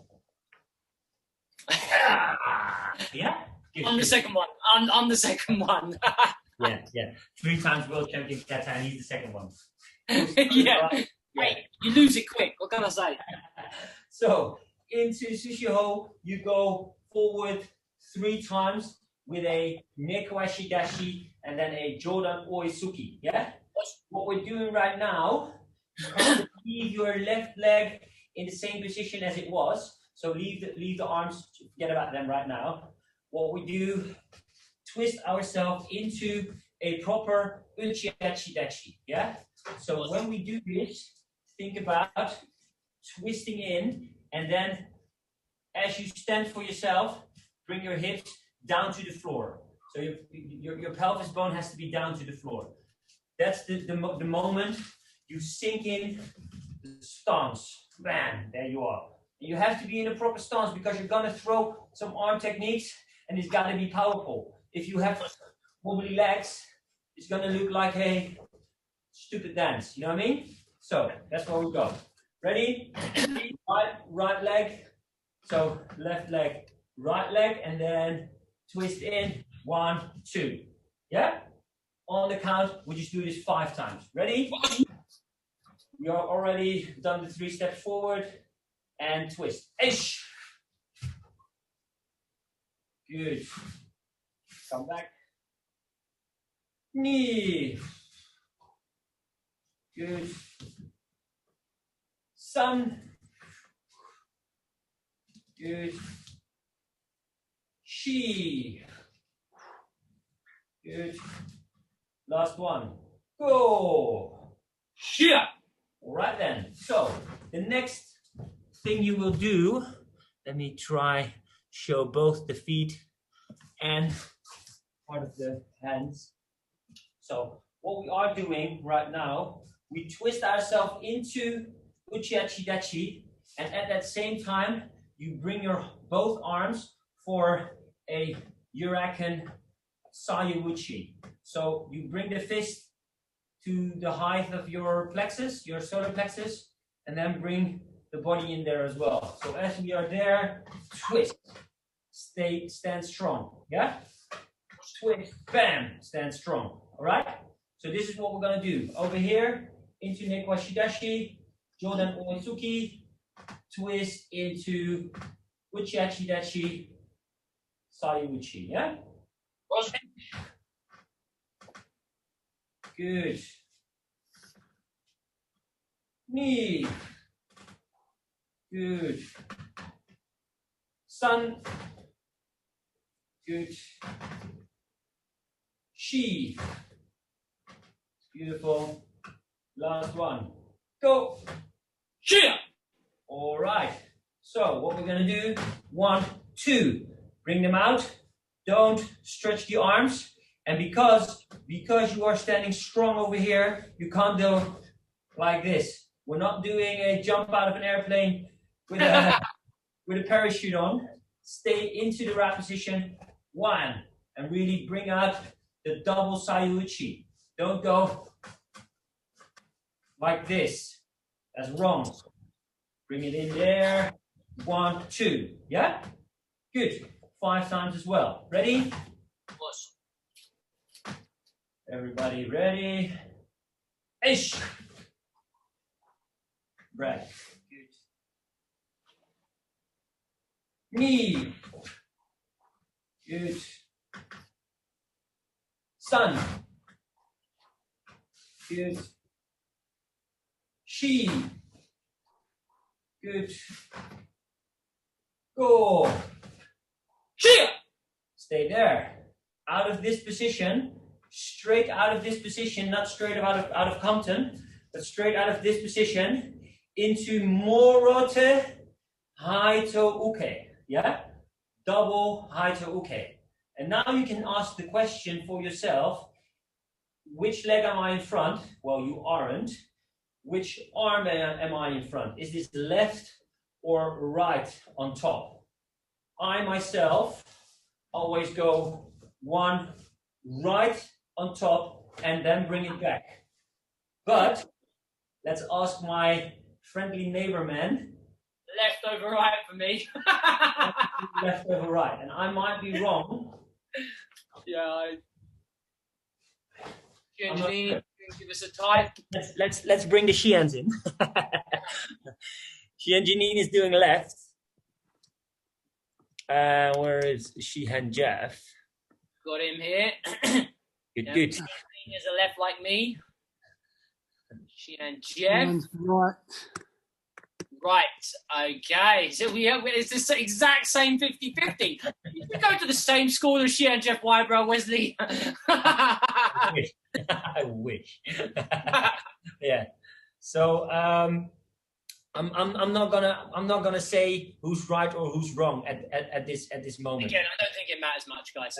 yeah. I'm the second one. I'm the second one. Yeah. 3 times world champion kata, and he's the second one. Yeah. Hey, you lose it quick. What can I say? So into sushiho, you go forward 3 times with a Nekwashi Dashi and then a Jodan Oi Suki. Yeah. What we're doing right now, you kind of leave your left leg in the same position as it was. So leave the arms. Forget about them right now. What we do, twist ourselves into a proper Uchi Hachiji. Yeah. So when we do this, think about twisting in, and then as you stand for yourself, bring your hips down to the floor. So your pelvis bone has to be down to the floor. That's the moment you sink in the stance. Bam, there you are. You have to be in a proper stance because you're gonna throw some arm techniques, and it's gotta be powerful. If you have wobbly legs, it's gonna look like a stupid dance. You know what I mean? So that's where we go. Ready? Right leg. So left leg, right leg, and then twist in. 1, 2. Yeah? On the count, we just do this 5 times. Ready? We are already done the 3 steps forward and twist. Ish. Good. come back. Knee. Good. Sun. Good. Shi. Good. Last one. Go. Shia. All right then. So the next thing you will do, let me try show both the feet and part of the hands. So what we are doing right now, we twist ourselves into Uchi Hachiji, and at that same time, you bring your both arms for a Uraken Sayuchi. So you bring the fist to the height of your plexus, your solar plexus, and then bring the body in there as well. So as we are there, twist, stand strong, yeah? Twist, bam, stand strong, all right? So this is what we're gonna do. Over here, into Nekwashidashi, Jordan Oitsuki, twist into Uchi Hachiji, Sayuchi, yeah? Good. Knee. Good. Sun. Good. Shi. Beautiful. Last one. Go. Shia. All right. So what we're going to do, 1, 2. Bring them out. Don't stretch the arms. And because you are standing strong over here, you can't do like this. We're not doing a jump out of an airplane with a parachute on. Stay into the right position. 1, and really bring out the double Sayuchi. Don't go like this. That's wrong. Bring it in there. 1, 2. Yeah? Good. 5 times as well. Ready? Everybody ready? Ish. Right. Good. Knee. Good. Sun. Good. Shi. Good. Go. Shia. Stay there. Out of this position. Straight out of this position, not straight out of Compton, but straight out of this position into Morote Haito Uke. Yeah? Double Haito Uke. And now you can ask the question for yourself, which leg am I in front? Well, you aren't. Which arm am I in front? Is this left or right on top? I myself always go 1 right on top and then bring it back. But let's ask my friendly neighbor man. Left over right for me. Left over right, and I might be wrong. Yeah. Janine, give us a type. Let's bring the Shians in. Shihan Janine is doing left. Where is Shihan Jeff? Got him here. Good. Is a left like me. She and Jeff. Right. Right. Okay. So it's the exact same 50-50. We go to the same school as she and Jeff Wybrow, Wesley. I wish. Yeah. So I'm not gonna say who's right or who's wrong at this moment. Again, I don't think it matters much, guys.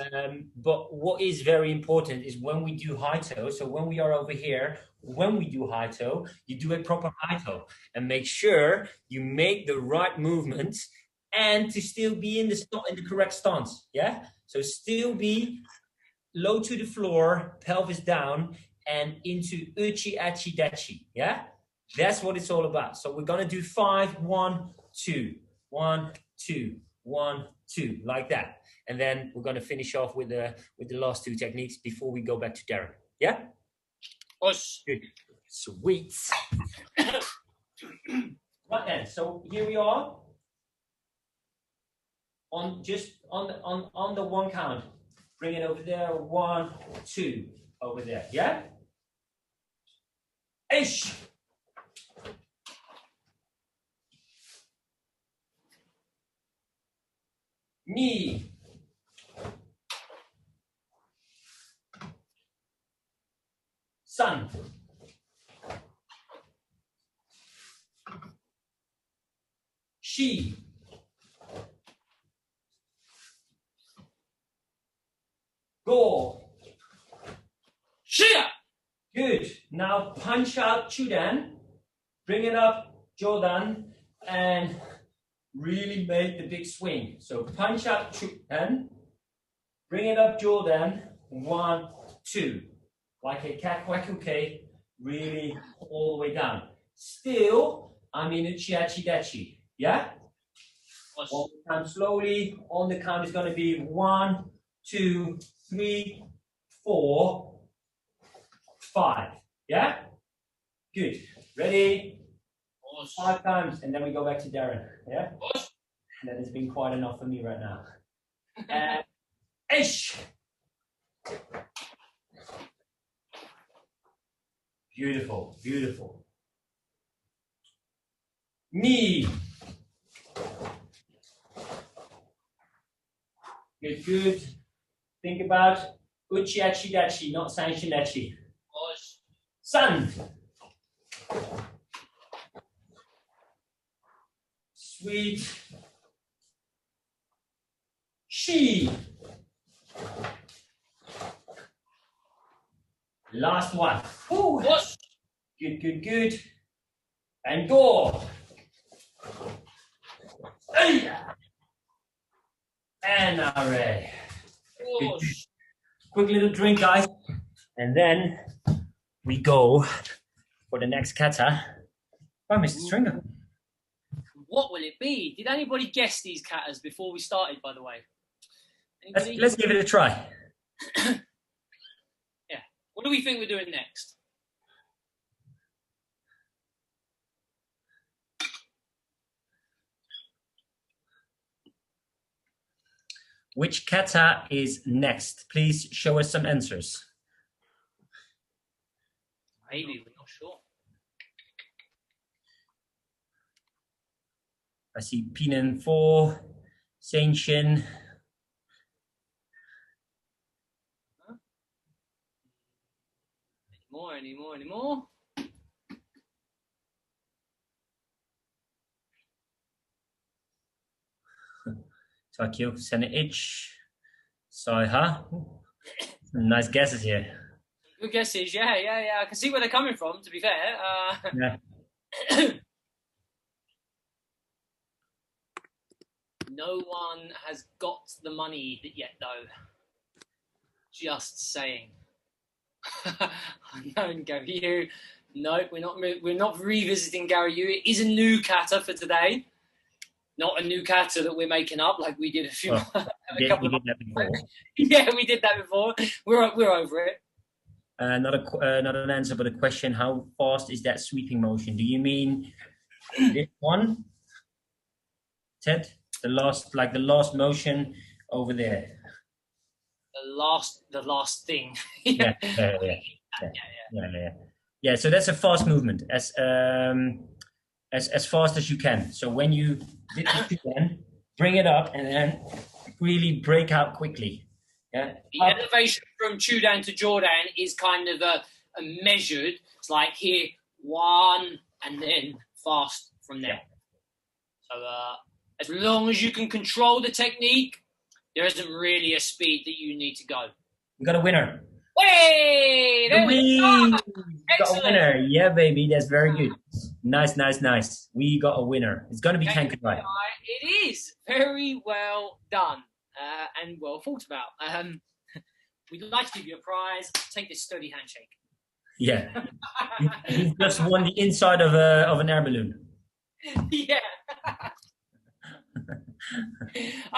But what is very important is when we do high toe. So when we are over here, when we do high toe, you do a proper high toe and make sure you make the right movements and to still be in the correct stance. Yeah. So still be low to the floor, pelvis down, and into Uchi Hachiji. Yeah. That's what it's all about. So we're gonna do 5, 1, 2, 1, 2, 1, 2, like that, and then we're gonna finish off with the last 2 techniques before we go back to Darren. Yeah. Us. Good. Sweet. Right then. So here we are. On the 1 count. Bring it over there. 1, 2. Over there. Yeah? Ish. Ni. San. Shi. Go. Shia. Good. Now punch out Chudan. Bring it up Jodan and really make the big swing. So punch out Chudan. Bring it up Jordan. 1, 2. Like a kakwakuke. Really all the way down. Still, I'm in Uchi Hachiji. Yeah? One time slowly. On the count is going to be 1, 2, 3, 4, 5. Yeah? Good. Ready? 5 times, and then we go back to Darren. Yeah? That has been quite enough for me right now. And ish. Beautiful, beautiful. Knee. Good, good. Think about Uchi Hachiji, not Sanshidachi. Sun. Sweet. She. Last one. Ooh. Good, good, good. And go. And array. Quick little drink, guys. And then we go for the next kata by Mr. Stringer. What will it be? Did anybody guess these katas before we started, by the way? Let's give it a try. Yeah. What do we think we're doing next? Which kata is next? Please show us some answers. Maybe, we're not sure. I see Pinan 4, Senshin. Any more? Takio, Senich, Soiha. Nice guesses here. Good guesses, yeah. I can see where they're coming from, to be fair. Yeah. No one has got the money yet, though. Just saying. Unknown Garyu. No, we're not revisiting Garyu. It is a new kata for today. Not a new kata that we're making up like we did a couple of months before. Yeah, we did that before. We're over it. Not an answer, but a question. How fast is that sweeping motion? Do you mean this one, Ted? The last motion over there. The last thing. Yeah. So that's a fast movement, as fast as you can. So when you did the then bring it up and then really break out quickly. Yeah. The elevation from Chudan to Jordan is kind of a measured. It's like here 1 and then fast from there. So as long as you can control the technique, there isn't really a speed that you need to go. We got a winner. Hey, there we go. Got a winner. Yeah, baby, that's very good. Nice. We got a winner. It's going to be Kankudai. It is very well done and well thought about. We'd like to give you a prize. Take this sturdy handshake. Yeah, you've just won the inside of an air balloon. Yeah.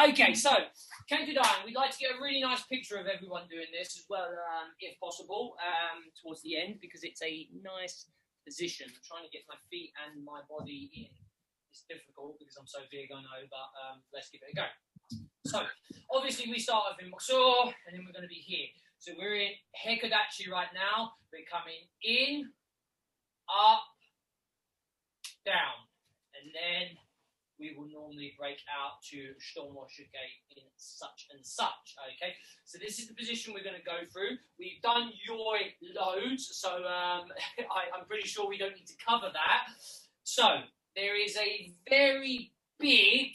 Okay, so Kankudai, we'd like to get a really nice picture of everyone doing this as well, if possible, towards the end, because it's a nice position. I'm trying to get my feet and my body in. It's difficult because I'm so big, I know, but let's give it a go. So obviously we start off in Mokusho, and then we're going to be here. So we're in Hekodachi right now. We're coming in, up, down, and then we will normally break out to Shitomo-shuke in such and such, okay? So this is the position we're going to go through. We've done Yoi loads, so I'm pretty sure we don't need to cover that. So there is a very big...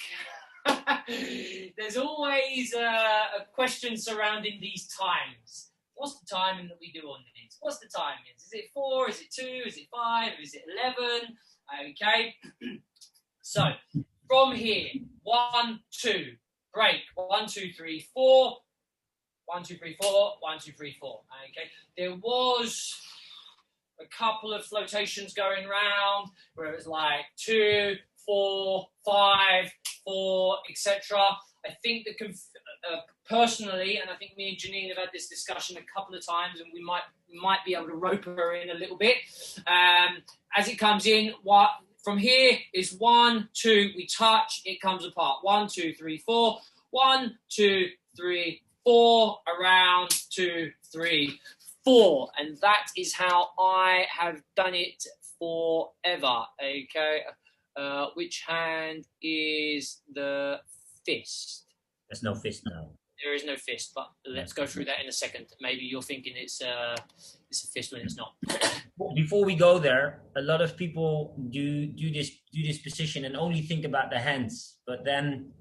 There's always a question surrounding these times. What's the timing that we do on these? What's the timing? Is it 4? Is it 2? Is it 5? Is it 11? Okay. So from here, 1, 2, break. 1, 2, 3, 4. 1, 2, 3, 4. 1, 2, 3, 4. Okay. There was a couple of flotations going round where it was like 2, 4, 5, 4, etc. I think that personally, and I think me and Janine have had this discussion a couple of times, and we might be able to rope her in a little bit. As it comes in, from here is 1, 2, we touch, it comes apart. 1, 2, 3, 4. 1, 2, 3, 4. Around 2, 3, 4. And that is how I have done it forever. Okay. Which hand is the fist? There's no fist now. There is no fist, but let's go through that in a second. Maybe you're thinking it's a fist when it's not. Before we go there, a lot of people do this position and only think about the hands. But then,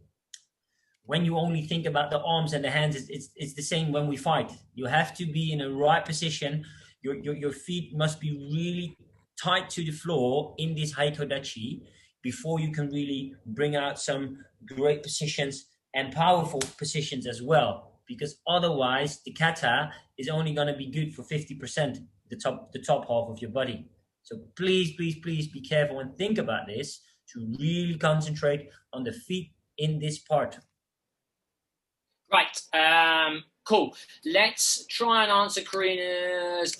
when you only think about the arms and the hands, it's the same when we fight. You have to be in a right position. Your feet must be really tight to the floor in this Hekodachi before you can really bring out some great positions and powerful positions as well. Because otherwise, the kata is only going to be good for 50%, the top half of your body. So please, please, please be careful and think about this to really concentrate on the feet in this part. Right. Cool. Let's try and answer Karina's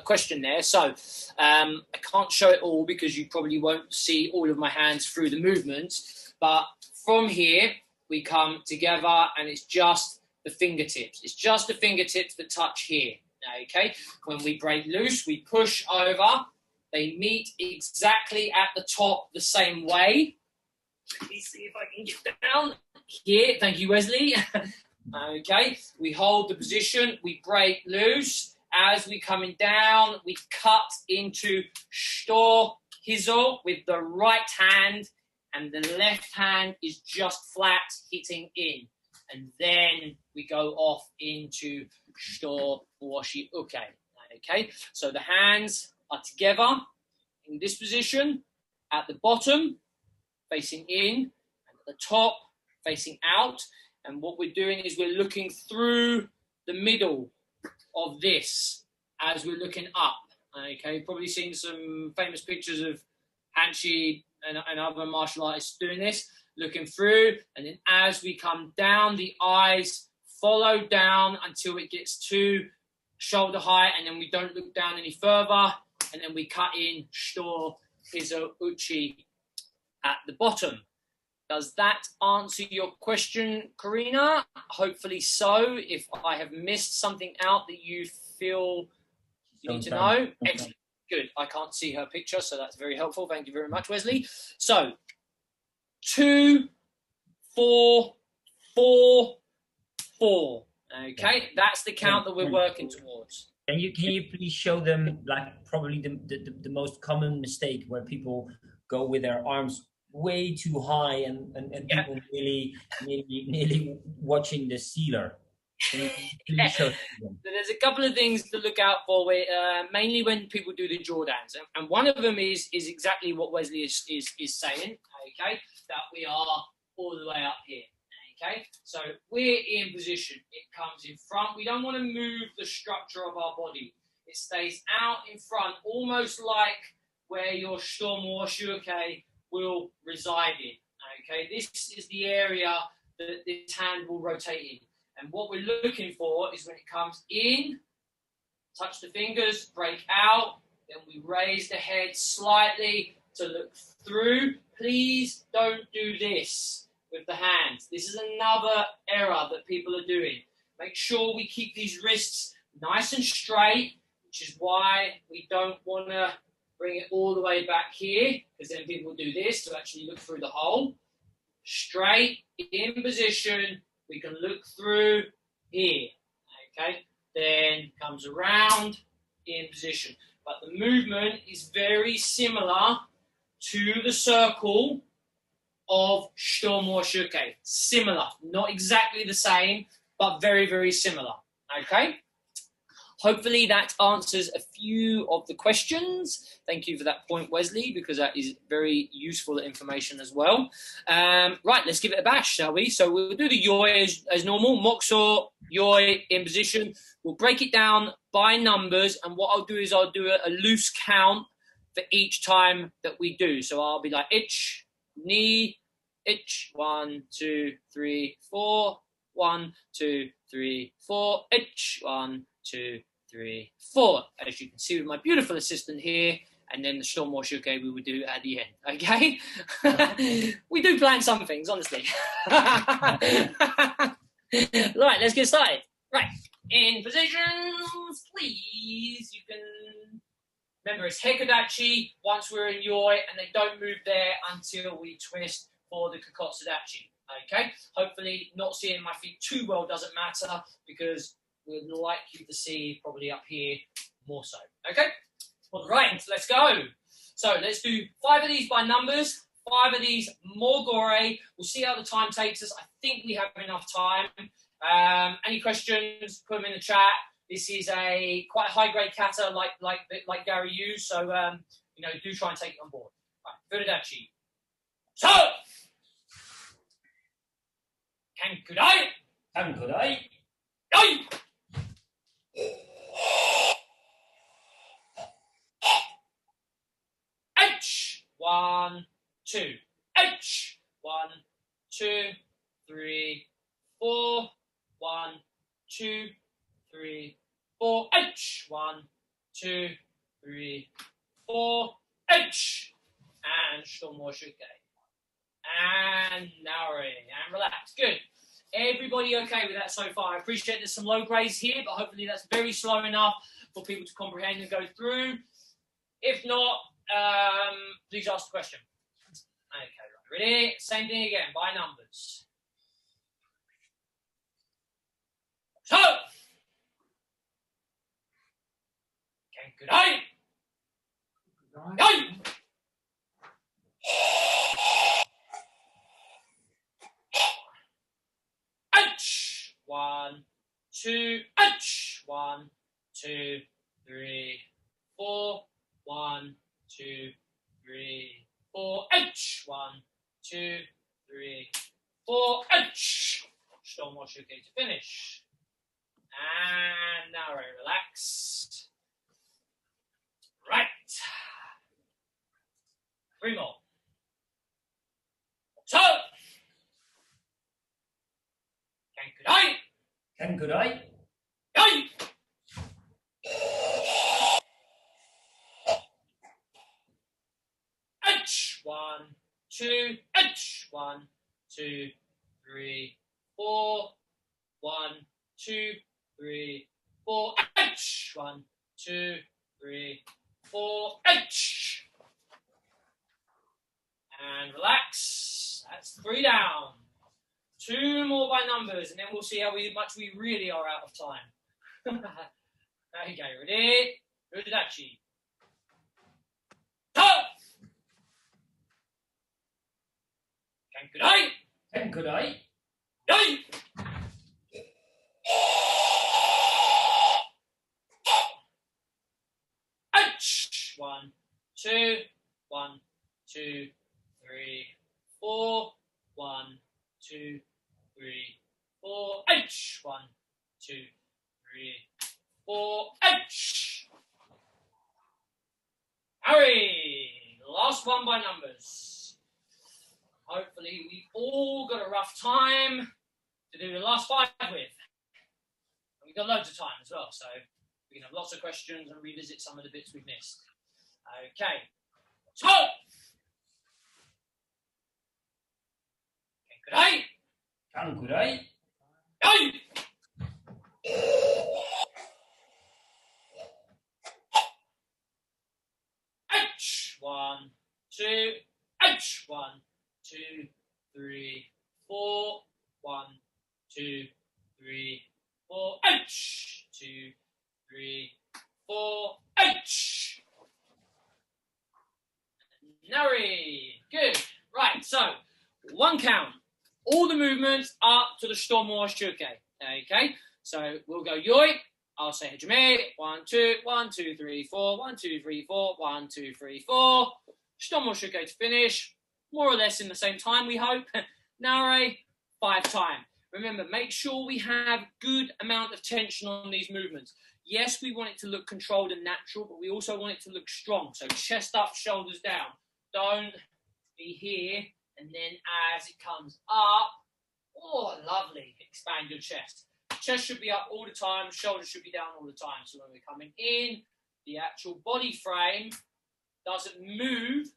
question there. So I can't show it all because you probably won't see all of my hands through the movements. But from here, we come together and it's just the fingertips. It's just the fingertips that touch here. Okay. When we break loose, we push over. They meet exactly at the top the same way. Let me see if I can get down here. Thank you, Wesley. Okay, we hold the position, we break loose. As we coming down, we cut into shito hizo with the right hand, and the left hand is just flat hitting in. And then we go off into shito washi uke. Okay, so the hands are together in this position, at the bottom, facing in, and at the top, facing out. And what we're doing is we're looking through the middle of this as we're looking up. Okay, you've probably seen some famous pictures of Hanshi and other martial artists doing this, looking through. And then as we come down, the eyes follow down until it gets to shoulder height, and then we don't look down any further. And then we cut in shito, hizo, uchi at the bottom. Does that answer your question, Karina? Hopefully so. If I have missed something out that you feel you need to know, excellent. Good. I can't see her picture, so that's very helpful. Thank you very much, Wesley. So, 2, 4, 4, 4. Okay, that's the count that we're working towards. Can you please show them like probably the most common mistake where people go with their arms way too high and people nearly watching the sealer. Yeah. So there's a couple of things to look out for, mainly when people do the Jordans, and one of them is exactly what Wesley is saying. Okay, that we are all the way up here. Okay, so we're in position. It comes in front. We don't want to move the structure of our body. It stays out in front, almost like where your Shitomo Shuke will reside in. Okay, this is the area that this hand will rotate in. And what we're looking for is when it comes in, touch the fingers, break out, then we raise the head slightly to look through. Please don't do this. with the hands. This is another error that people are doing. Make sure we keep these wrists nice and straight, which is why we don't want to bring it all the way back here, because then people do this to actually look through the hole. Straight in position, we can look through here, okay? Then comes around in position. But the movement is very similar to the circle of Shitomo Shuke. Similar, not exactly the same, but very, very similar, okay? Hopefully that answers a few of the questions. Thank you for that point, Wesley, because that is very useful information as well. Right, let's give it a bash, shall we? So we'll do the Yoi as normal. Mokuso, Yoi in position. We'll break it down by numbers, and what I'll do is I'll do a loose count for each time that we do. So I'll be like, ich, ni, ich, 1, 2, 3, 4, 1, 2, 3, 4, ich, 1, 2, 3, 4. As you can see with my beautiful assistant here, and then the Shitomo Shuke we would do at the end. Okay? We do plan some things, honestly. Right, let's get started. Right, in positions, please. You can remember it's Hikodachi once we're in Yoi, and they don't move there until we twist for the Kokotsudachi. Okay? Hopefully, not seeing my feet too well doesn't matter, because we'd like you to see probably up here more so. Okay? All right, let's go. So let's do 5 of these by numbers, 5 of these more gore. We'll see how the time takes us. I think we have enough time. Any questions, put them in the chat. This is a quite high-grade kata like Gary used, so do try and take it on board. Right, Fudodachi. So! Kankudai! Kankudai! Yoi! H! 1, 2. H! 1, 2, 3, 4. 1, 2, 3, 4. H! 1, 2, 3, 4. H! And Shitomo Shuke. And Naori. And relax. Good. Everybody okay with that so far? I appreciate there's some low grades here, but hopefully that's very slow enough for people to comprehend and go through. If not, please ask the question. Okay, right. Ready? Same thing again, by numbers. So! Kankudai! Yoi! H! 1, 2, H! 1, 2, 3, 4. 1, 2, 3, 4. H! 1, 2, 3, 4. H! Shitomo Shuke to finish. And now very relaxed. Right. 3 more. So! Kankudai! Kankudai! Yoi! H! 1, 2, H! 1, 2, 3, 4. 1, 2, 3, 4. H! 1, 2, 3, 4. H! And relax. That's 3 down. 2 more by numbers, and then we'll see how much we really are out of time. Okay, ready? Yoi Dachi. Go! Kankudai! Kankudai! Yoi! H! 1, 2, 1, 2, 3, 4. 1, 2, 3, 4. H! 1, 2, 3, 4. H! Hurry! Last one by numbers. Hopefully we've all got a rough time to do the last 5 with. And we've got loads of time as well, so we can have lots of questions and revisit some of the bits we've missed. Okay. So! Kankurai. Kankurai. Yoi. Ouch. 1, 2. Ouch. 1, 2, 3, 4. 1, 2, 3, 4. Ouch. 2, 3, 4. Ouch. Nari. Good. Right. So 1 count. All the movements up to the Stomo Shuke. Okay. So we'll go Yoi. I'll say Hajime. 1, 2, 1, 2, 3, 4. 1, 2, 3, 4. 1, 2, 3, 4. Stomo Shuke to finish. More or less in the same time, we hope. Nare, 5 times. Remember, make sure we have good amount of tension on these movements. Yes, we want it to look controlled and natural, but we also want it to look strong. So chest up, shoulders down. Don't be here, and then as it comes up, oh, lovely, expand your chest. Chest should be up all the time, shoulders should be down all the time. So when we're coming in, the actual body frame doesn't move,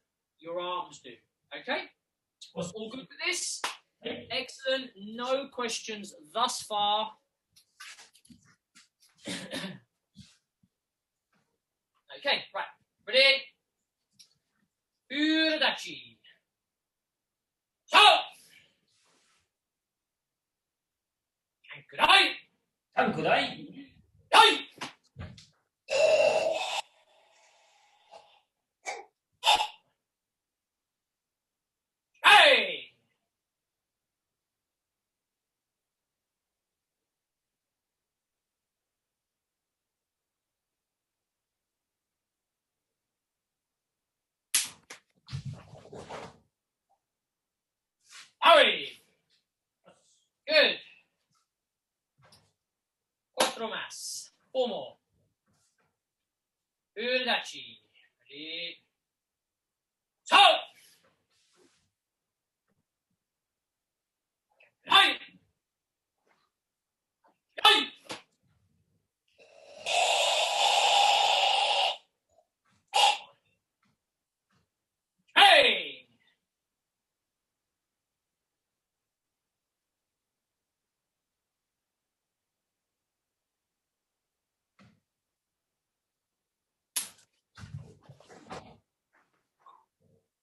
your arms do. Okay? All good with this? Excellent. No questions thus far. Okay, right. Ready? Yoi Dachi. So! Kankurai. Kankurai. Yoi! Hey! Hurry! Good. 4 más. 4 more. Yoi Dachi. Ready? So! Hey! Hey! Hey!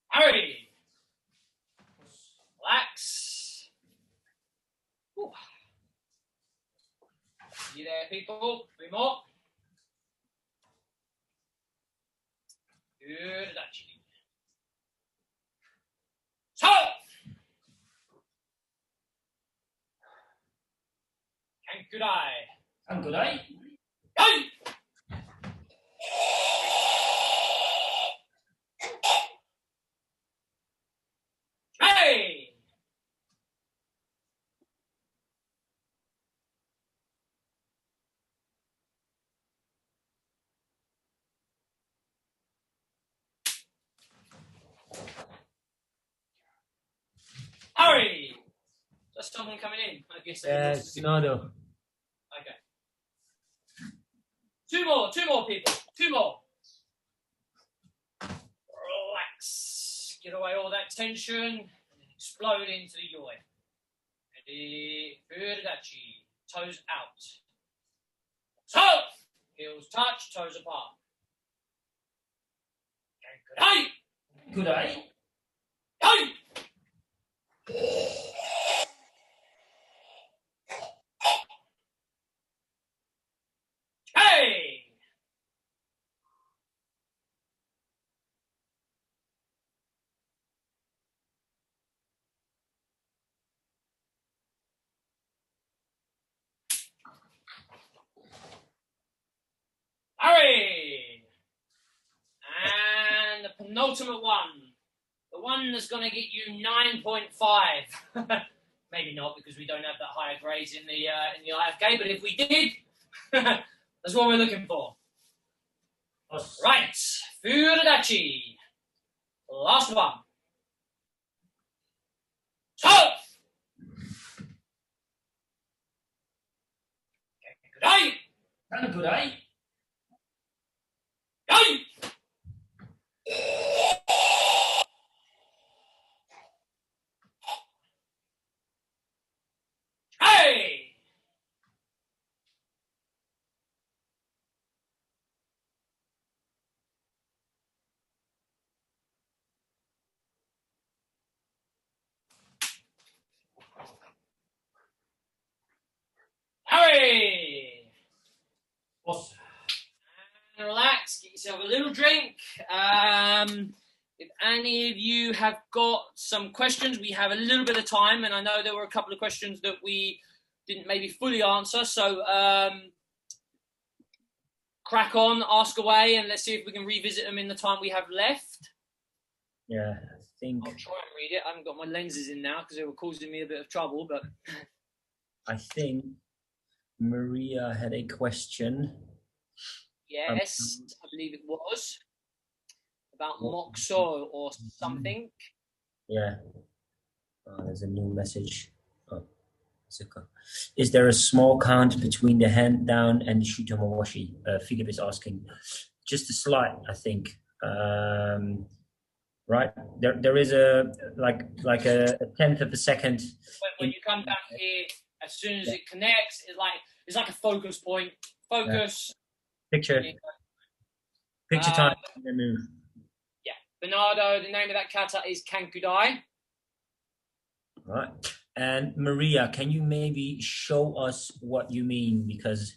Hurry! Relax. Whew. You there, people? 3 more. Yoi Dachi. So! Kankurai. Kankurai. Hey! Hey! Hurry! Just someone coming in. I guess Nodo. Okay. 2 more people. 2 more. Relax. Get away all that tension and explode into the Yoi. Ready? Yoi Dachi. Toes out. So! Heels touch, toes apart. Kankurai. Kankurai. Hey! Hey! Hurry! And the penultimate one. The one that's going to get you 9.5. Maybe not, because we don't have that higher grades in the IFK, but if we did, that's what we're looking for. Right, Fudo Dachi. Last one. So! Kankurai. Kankurai. Yoi! three. Awesome. And relax, get yourself a little drink. If any of you have got some questions, we have a little bit of time, and I know there were a couple of questions that we didn't maybe fully answer, so crack on, ask away, and let's see if we can revisit them in the time we have left. Yeah, I think I'll try and read it. I haven't got my lenses in now because they were causing me a bit of trouble, but I think Maria had a question. yes, I believe it was about Moxo or something. Yeah. There's a new message. Is there a small count between the hand down and the Shutomawashi? Philip is asking. Just a slight, I think. Right? There is a like a tenth of a second. When you come down here, as soon as it connects, it's like a focus point. Focus. Picture time and then move. Yeah. Bernardo, the name of that kata is Kankudai. Right. And Maria, can you maybe show us what you mean? Because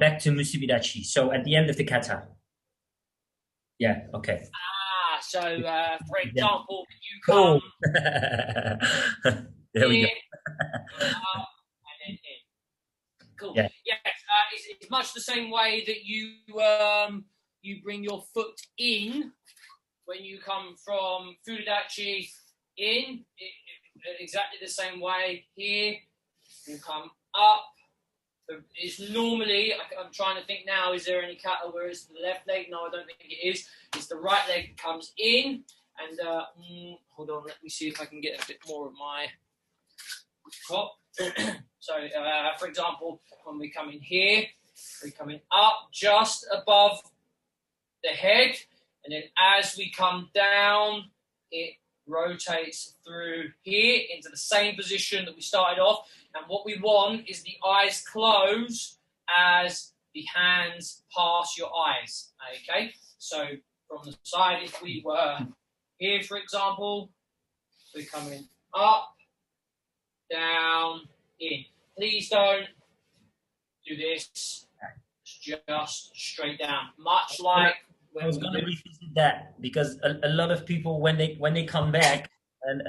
back to Musubi Dachi. So at the end of the kata. Yeah, okay. So for example, you come there we go. And then in. Cool. Yeah. Yes, it's much the same way that you bring your foot in when you come from Fudo Dachi in. Exactly the same way here. You come up. It's normally, I'm trying to think now, is there any kata where it's the left leg? No, I don't think it is. It's the right leg comes in. And hold on, let me see if I can get a bit more of my top. So, for example, when we come in here, we're coming up just above the head. And then as we come down, it rotates through here into the same position that we started off. And what we want is the eyes close as the hands pass your eyes. Okay, so from the side, if we were here, for example, we're coming up, down, in. Please don't do this just straight down. Much like I was going to revisit that because a lot of people when they come back, and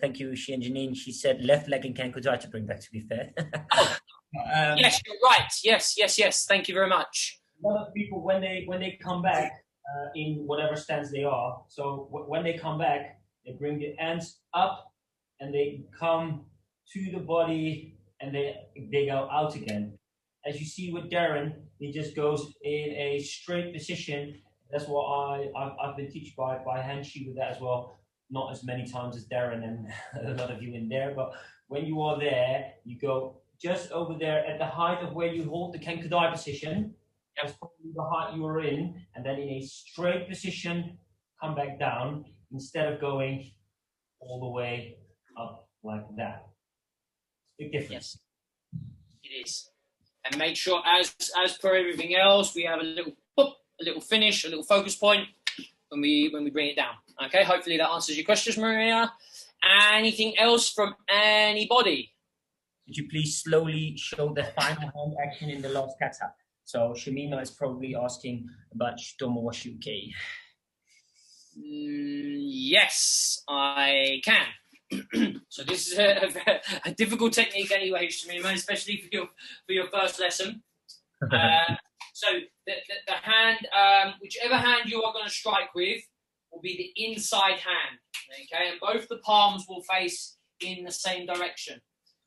thank you, Uchi and Janine, she said left leg and Kankudai to bring back, to be fair. Yes, you're right. Yes. Thank you very much. A lot of people when they come back in whatever stance they are, so when they come back, they bring the hands up and they come to the body and they go out again. As you see with Darren, he just goes in a straight position. That's what I've been teached by Hanshi with that as well. Not as many times as Darren and a lot of you in there, but when you are there, you go just over there at the height of where you hold the Kankudai position. That's probably the height you are in, and then in a straight position, come back down instead of going all the way up like that. Big difference. Yes, it is. And make sure, as per everything else, we have a little pop, a little finish, a little focus point when we bring it down. Okay, hopefully that answers your questions, Maria. Anything else from anybody? Could you please slowly show the final hand action in the last kata? So Shamima is probably asking about Shitomo Washuke. Yes, I can. So this is a difficult technique anyway, Shamima, especially for your first lesson. So the hand, whichever hand you are going to strike with, will be the inside hand, okay? And both the palms will face in the same direction.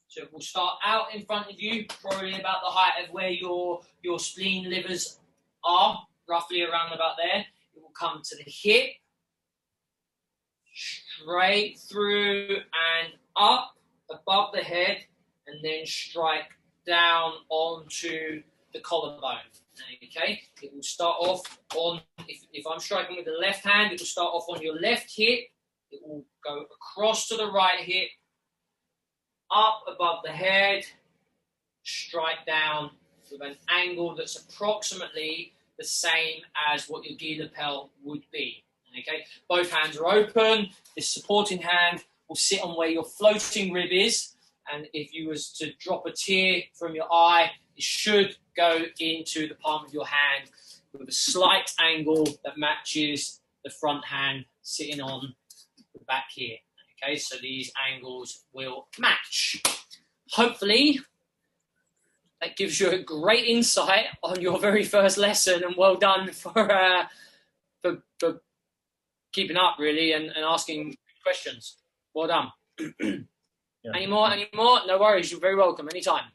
So it will start out in front of you, probably about the height of where your spleen livers are, roughly around about there. It will come to the hip, straight through and up above the head, and then strike down onto the collarbone. Okay, it will start off on, if I'm striking with the left hand, it will start off on your left hip, it will go across to the right hip, up above the head, strike down with an angle that's approximately the same as what your gi lapel would be. Okay, both hands are open. This supporting hand will sit on where your floating rib is, and if you was to drop a tear from your eye, it should go into the palm of your hand with a slight angle that matches the front hand sitting on the back here. Okay, so these angles will match. Hopefully, that gives you a great insight on your very first lesson, and well done for keeping up, really, and asking questions. Well done. Yeah. Any more? No worries. You're very welcome. Anytime.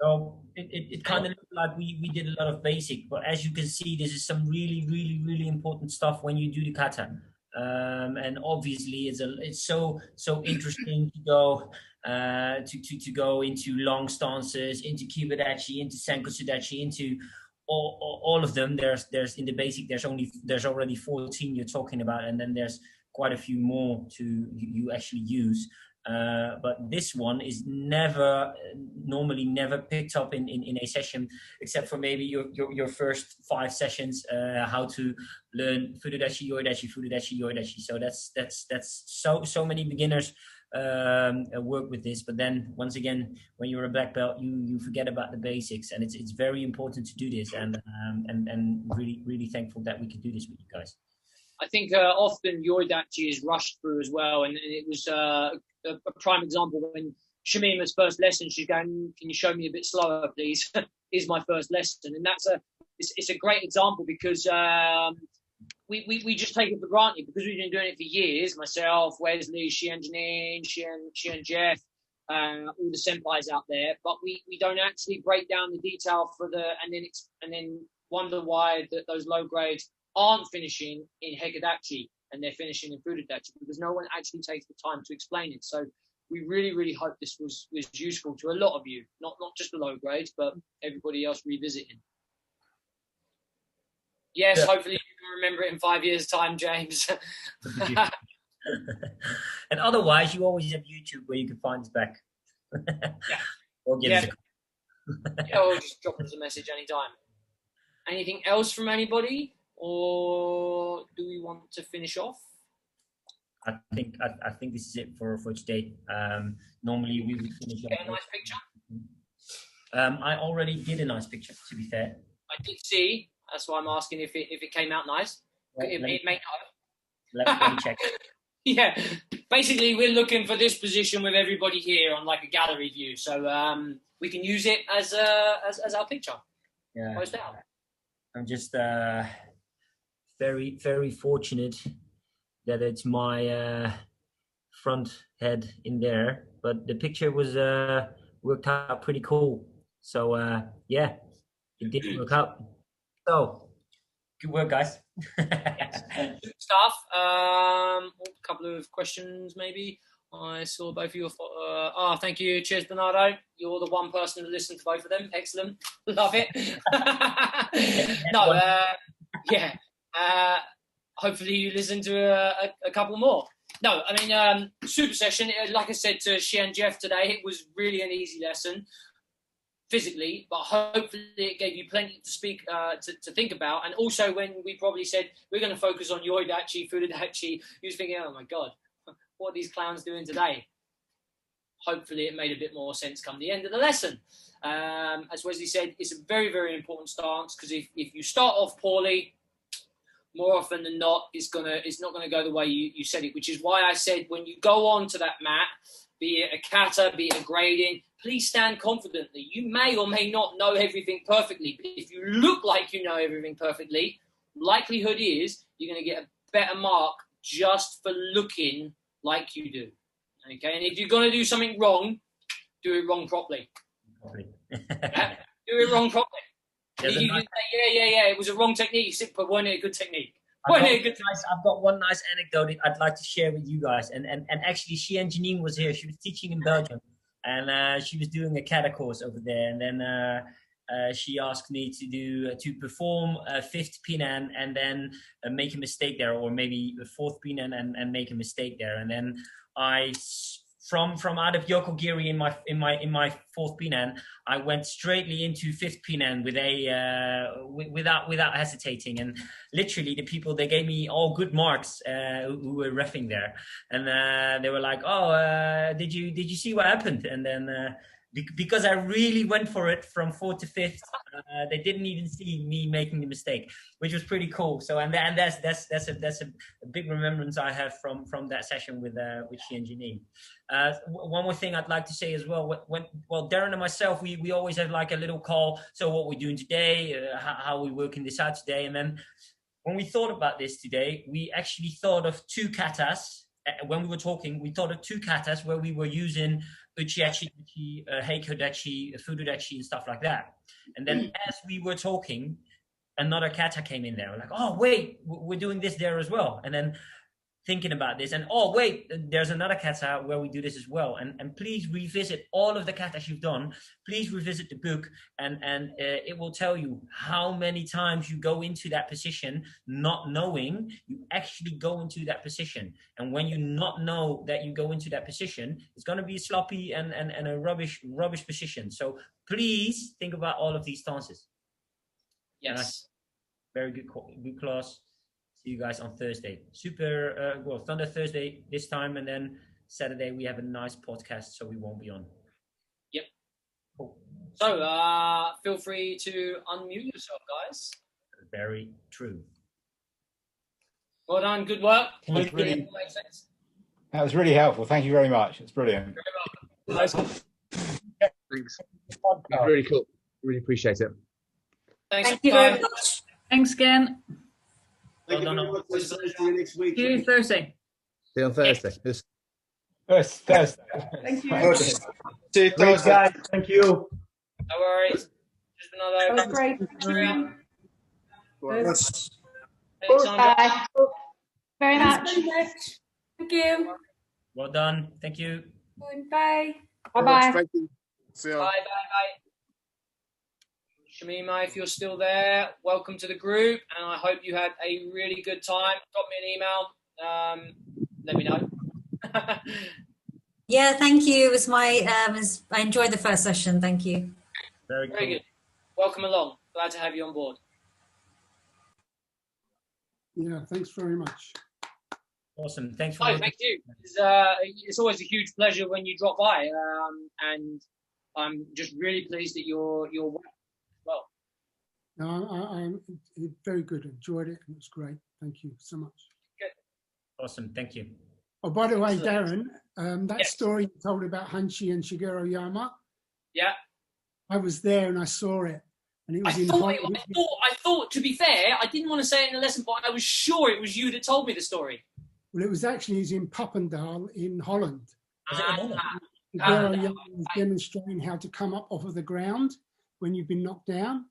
So it kind of looked like we did a lot of basic, but as you can see, this is some really important stuff when you do the kata. And obviously it's so interesting to go to go into long stances, into Kyokushin, into Senkosudachi, into all of them. There's in the basic there's already 14 you're talking about, and then there's quite a few more to you actually use. But this one is normally never picked up in a session, except for maybe your first 5 sessions, how to learn Fudo Dachi, Yoi Dachi, Fudo Dachi, Yoi Dachi. So that's so many beginners work with this, but then once again, when you're a black belt, you forget about the basics, and it's very important to do this, and really thankful that we could do this with you guys. I think often Yoi Dachi is rushed through as well, and it was a prime example when Shamima's first lesson, she's going, "Can you show me a bit slower, please?" Is my first lesson, and it's a great example because we just take it for granted because we've been doing it for years. Myself, Wesley, Xian Janine, Xian Jeff, all the senpais out there, but we don't actually break down the detail and then wonder why those low grades aren't finishing in Hekadachi and they're finishing in Fudodachi because no one actually takes the time to explain it. So we really hope this was useful to a lot of you, not just the low grades, but everybody else revisiting. Yes, yeah. Hopefully you can remember it in 5 years' time, James. And otherwise, you always have YouTube where you can find us back. Yeah. Or give us a or just drop us a message anytime. Anything else from anybody? Or do we want to finish off? I think this is it for today. Normally we would finish off. Get a nice picture? I already did a nice picture, to be fair. I did see. That's why I'm asking if it came out nice. Well, it may not. Let me check. Yeah. Basically, we're looking for this position with everybody here on like a gallery view, so we can use it as our picture. Yeah. Post out. I'm just very fortunate that it's my front head in there, but the picture was worked out pretty cool. So yeah, it did work out. So good work, guys. Good stuff. A couple of questions maybe. I saw both of your thank you. Cheers, Bernardo. You're the one person who listened to both of them. Excellent. Love it. Yeah. Hopefully you listen to a couple more. No, I mean, super session. Like I said to Xian Jeff today, it was really an easy lesson physically, but hopefully it gave you plenty to speak, to think about. And also when we probably said, we're going to focus on Yoi Dachi, Fudodachi, you was thinking, oh my God, what are these clowns doing today? Hopefully it made a bit more sense come the end of the lesson. As Wesley said, it's a very important stance because if you start off poorly, more often than not, it's not gonna go the way you said it, which is why I said when you go on to that mat, be it a kata, be it a grading, please stand confidently. You may or may not know everything perfectly, but if you look like you know everything perfectly, likelihood is you're gonna get a better mark just for looking like you do. Okay, and if you're gonna do something wrong, do it wrong properly. Yeah? Do it wrong properly. You say, yeah, it was a wrong technique, but wasn't it a good technique? I've got one nice anecdote I'd like to share with you guys. And actually, Xian Janine was here. She was teaching in Belgium, and she was doing a kata course over there. And then she asked me to perform a 5th pinan and then make a mistake there, or maybe a 4th pinan and make a mistake there. And then I from out of Yokogiri in my fourth Pinan, I went straightly into fifth Pinan with without hesitating. And literally, the people, they gave me all good marks who were reffing there, and they were like, "Oh, did you see what happened?" And then because I really went for it from fourth to fifth, they didn't even see me making the mistake, which was pretty cool. So and that's a big remembrance I have from that session with she and Janine. One more thing I'd like to say as well. Well, Darren and myself, we always have like a little call. So what we're doing today, how we're working this out today, and then when we thought about this today, we actually thought of two katas. When we were talking, we thought of two katas where we were using Uchi Hachiji, Heiko Dachi, Fudo Dachi, and stuff like that. And then as we were talking, another kata came in there. We're like, oh, wait, we're doing this there as well. And then thinking about this, and oh, wait, there's another kata where we do this as well. And please revisit all of the katas you've done. Please revisit the book, and it will tell you how many times you go into that position not knowing you actually go into that position. And when you not know that you go into that position, it's going to be a sloppy and a rubbish position. So please think about all of these stances. Yes. Very good class. See you guys on Thursday. Super, Thunder Thursday this time, and then Saturday we have a nice podcast, so we won't be on. Yep. Cool. So feel free to unmute yourself, guys. Very true. Well done. Good work. That was really helpful. Thank you very much. It's brilliant. Very welcome. Thanks. Really cool. Really appreciate it. Thanks. Thank you very much. Thanks again. Thank you very much. See you next week. See you Thursday. See you on Thursday. Thursday. Thank you. See you Thursday. Guys, thank you. No worries. Just another. That was great. Yes. Thanks, Sandra. Bye. Very much. Thank you. Well done. Thank you. Bye. Bye-bye. Thank you. See you. Bye. Shamima, if you're still there, welcome to the group, and I hope you had a really good time. Drop me an email. Let me know. Yeah, thank you. It was I enjoyed the first session. Thank you. Very cool. Very good. Welcome along. Glad to have you on board. Yeah, thanks very much. Awesome. Thanks for Thank you. It's always a huge pleasure when you drop by, and I'm just really pleased that you're well. No, I'm very good. Enjoyed it, and it was great. Thank you so much. Good. Awesome. Thank you. Oh, by the way, Darren, that Yes. story you told about Hanshi and Shigeru Yama, Yeah. I was there and I saw it, and it was I thought, to be fair, I didn't want to say it in the lesson, but I was sure it was you that told me the story. Well, it was actually in Papendal in Holland. Shigeru Ah. Yama was demonstrating how to come up off of the ground when you've been knocked down.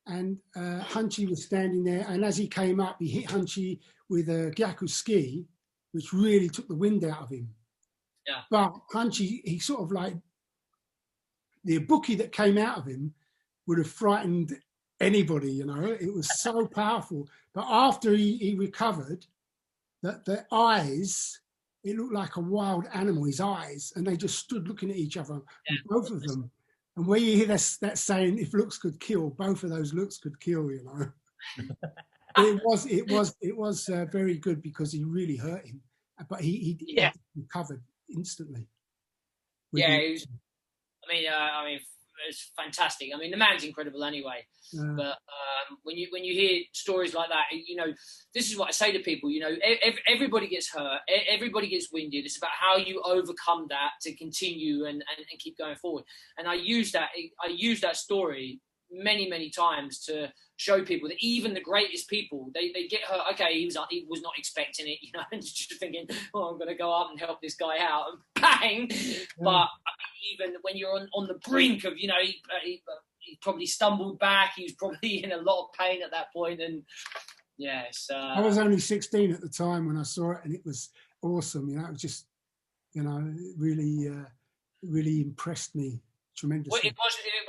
And Hanshi was standing there, and as he came up, he hit Hanshi with a gyaku ski, which really took the wind out of him. Yeah. But Hanshi, he sort of like, the ibuki that came out of him would have frightened anybody, you know. It was so powerful. But after he recovered, that the eyes, it looked like a wild animal, his eyes, and they just stood looking at each other, both of them. And where you hear that saying, if looks could kill, both of those looks could kill, you know. It was very good because he really hurt him, but he recovered instantly. Yeah, I mean, it's fantastic. I mean, the man's incredible anyway. But when you hear stories like that, you know, this is what I say to people. You know, everybody gets hurt, everybody gets winded. It's about how you overcome that to continue and keep going forward. And I use that story many times to show people that even the greatest people, they get hurt. Okay, he was not expecting it, you know, and just thinking, oh, I'm going to go up and help this guy out, and bang. But I mean, even when you're on the brink of, you know, he probably stumbled back. He was probably in a lot of pain at that point, and yes. I was only 16 at the time when I saw it, and it was awesome. You know, it was just, you know, really impressed me tremendously. Well, it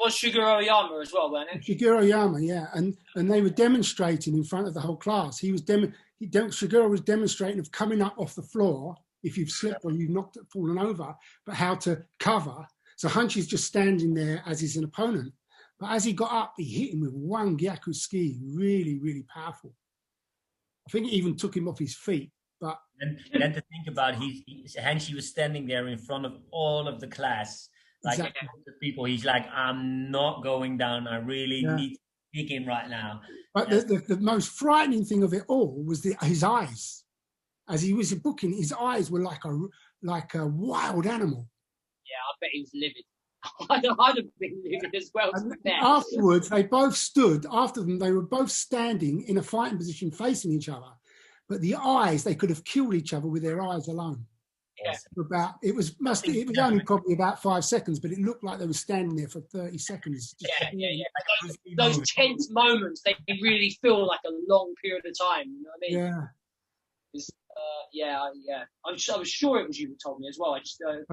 was Shigeru Yama as well, wasn't it? Shigeru Yama, yeah, and they were demonstrating in front of the whole class. Shigeru was demonstrating of coming up off the floor if you've slipped or you've fallen over, but how to cover. So Hunchi's just standing there as he's an opponent. But as he got up, he hit him with one Gyaku ski, really, really powerful. I think it even took him off his feet. But and then to think about, Hanshi was standing there in front of all of the class, like exactly. the people. He's like, I'm not going down. I really need to kick him right now. But the most frightening thing of it all was his eyes. As he was booking, his eyes were like a wild animal. Yeah, I bet he was livid. I'd have been livid as well. Afterwards, they both stood. After them, they were both standing in a fighting position, facing each other. But the eyes, they could have killed each other with their eyes alone. Yeah. It was only probably about 5 seconds, but it looked like they were standing there for 30 seconds. Yeah. Those tense moments, they really feel like a long period of time. You know what I mean? Yeah. I was sure it was you who told me as well. I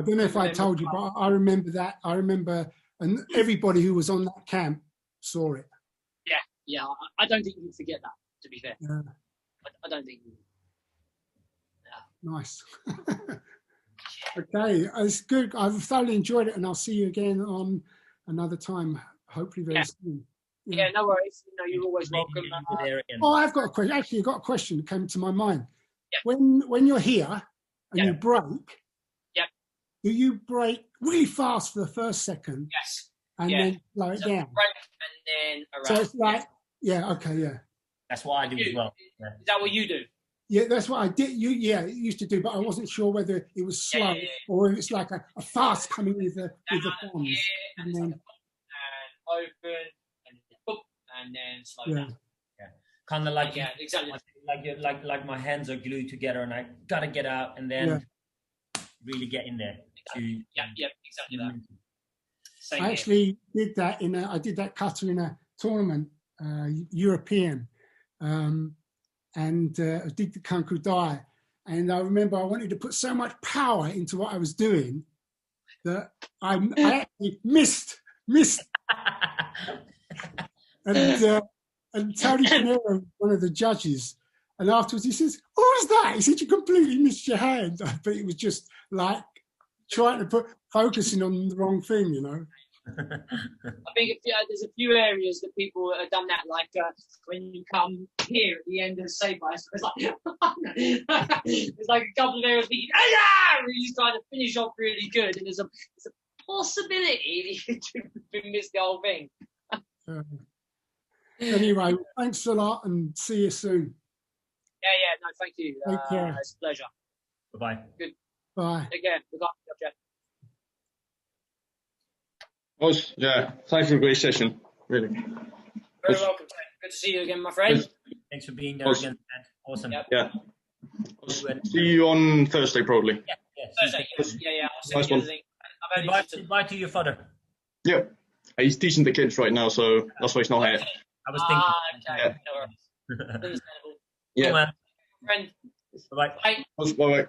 don't know if I told you, but I remember that. I remember, and everybody who was on that camp saw it. Yeah. I don't think you forget that, to be fair. Yeah. I don't think you. Nice. Okay, it's good. I've thoroughly enjoyed it, and I'll see you again on another time, hopefully very soon. Yeah, no worries. You're always welcome. I've got a question. Actually, I've got a question that came to my mind. Yeah. When you're here and you break, do you break really fast for the first second? Yes. And then slow it down? Break and then around. So it's like, okay. That's what I do as well. Yeah. Is that what you do? Yeah, that's what I did. It used to do, but I wasn't sure whether it was slow or if it's like a fast coming with the thumbs. And then open and boop, and then slow down. Yeah, kind of like exactly. Like my hands are glued together, and I gotta get out and then really get in there. Exactly. Exactly that. Same I actually did that I did that cutter in a tournament, European. And I did the Kanku Dai. And I remember I wanted to put so much power into what I was doing that I actually missed. And Tony Pinero, one of the judges, and afterwards he says, "What was that?" He said, "You completely missed your hand." But it was just like trying to focusing on the wrong thing, I think there's a few areas that people have done that, like when you come here at the end of the save by, it's like there's like a couple of areas that you're trying to finish off really good, and there's a possibility that you miss the whole thing. Anyway, thanks a lot, and see you soon. Yeah, no, thank you. Take care. It's a pleasure. Bye-bye. Good. Bye. Take care. Look after yourself, Thanks for a great session, really. Very welcome. Good to see you again, my friend. Thanks for being there again, man. Awesome. Yep. Yeah. See you on Thursday, probably. Thursday. Yeah. I'll send you the thing. Bye to your father. Yeah. He's teaching the kids right now, so that's why he's not here. I was thinking. Okay. No worries. Understandable. Yeah. Cool, man. Friend. Bye-bye. Bye. Bye-bye.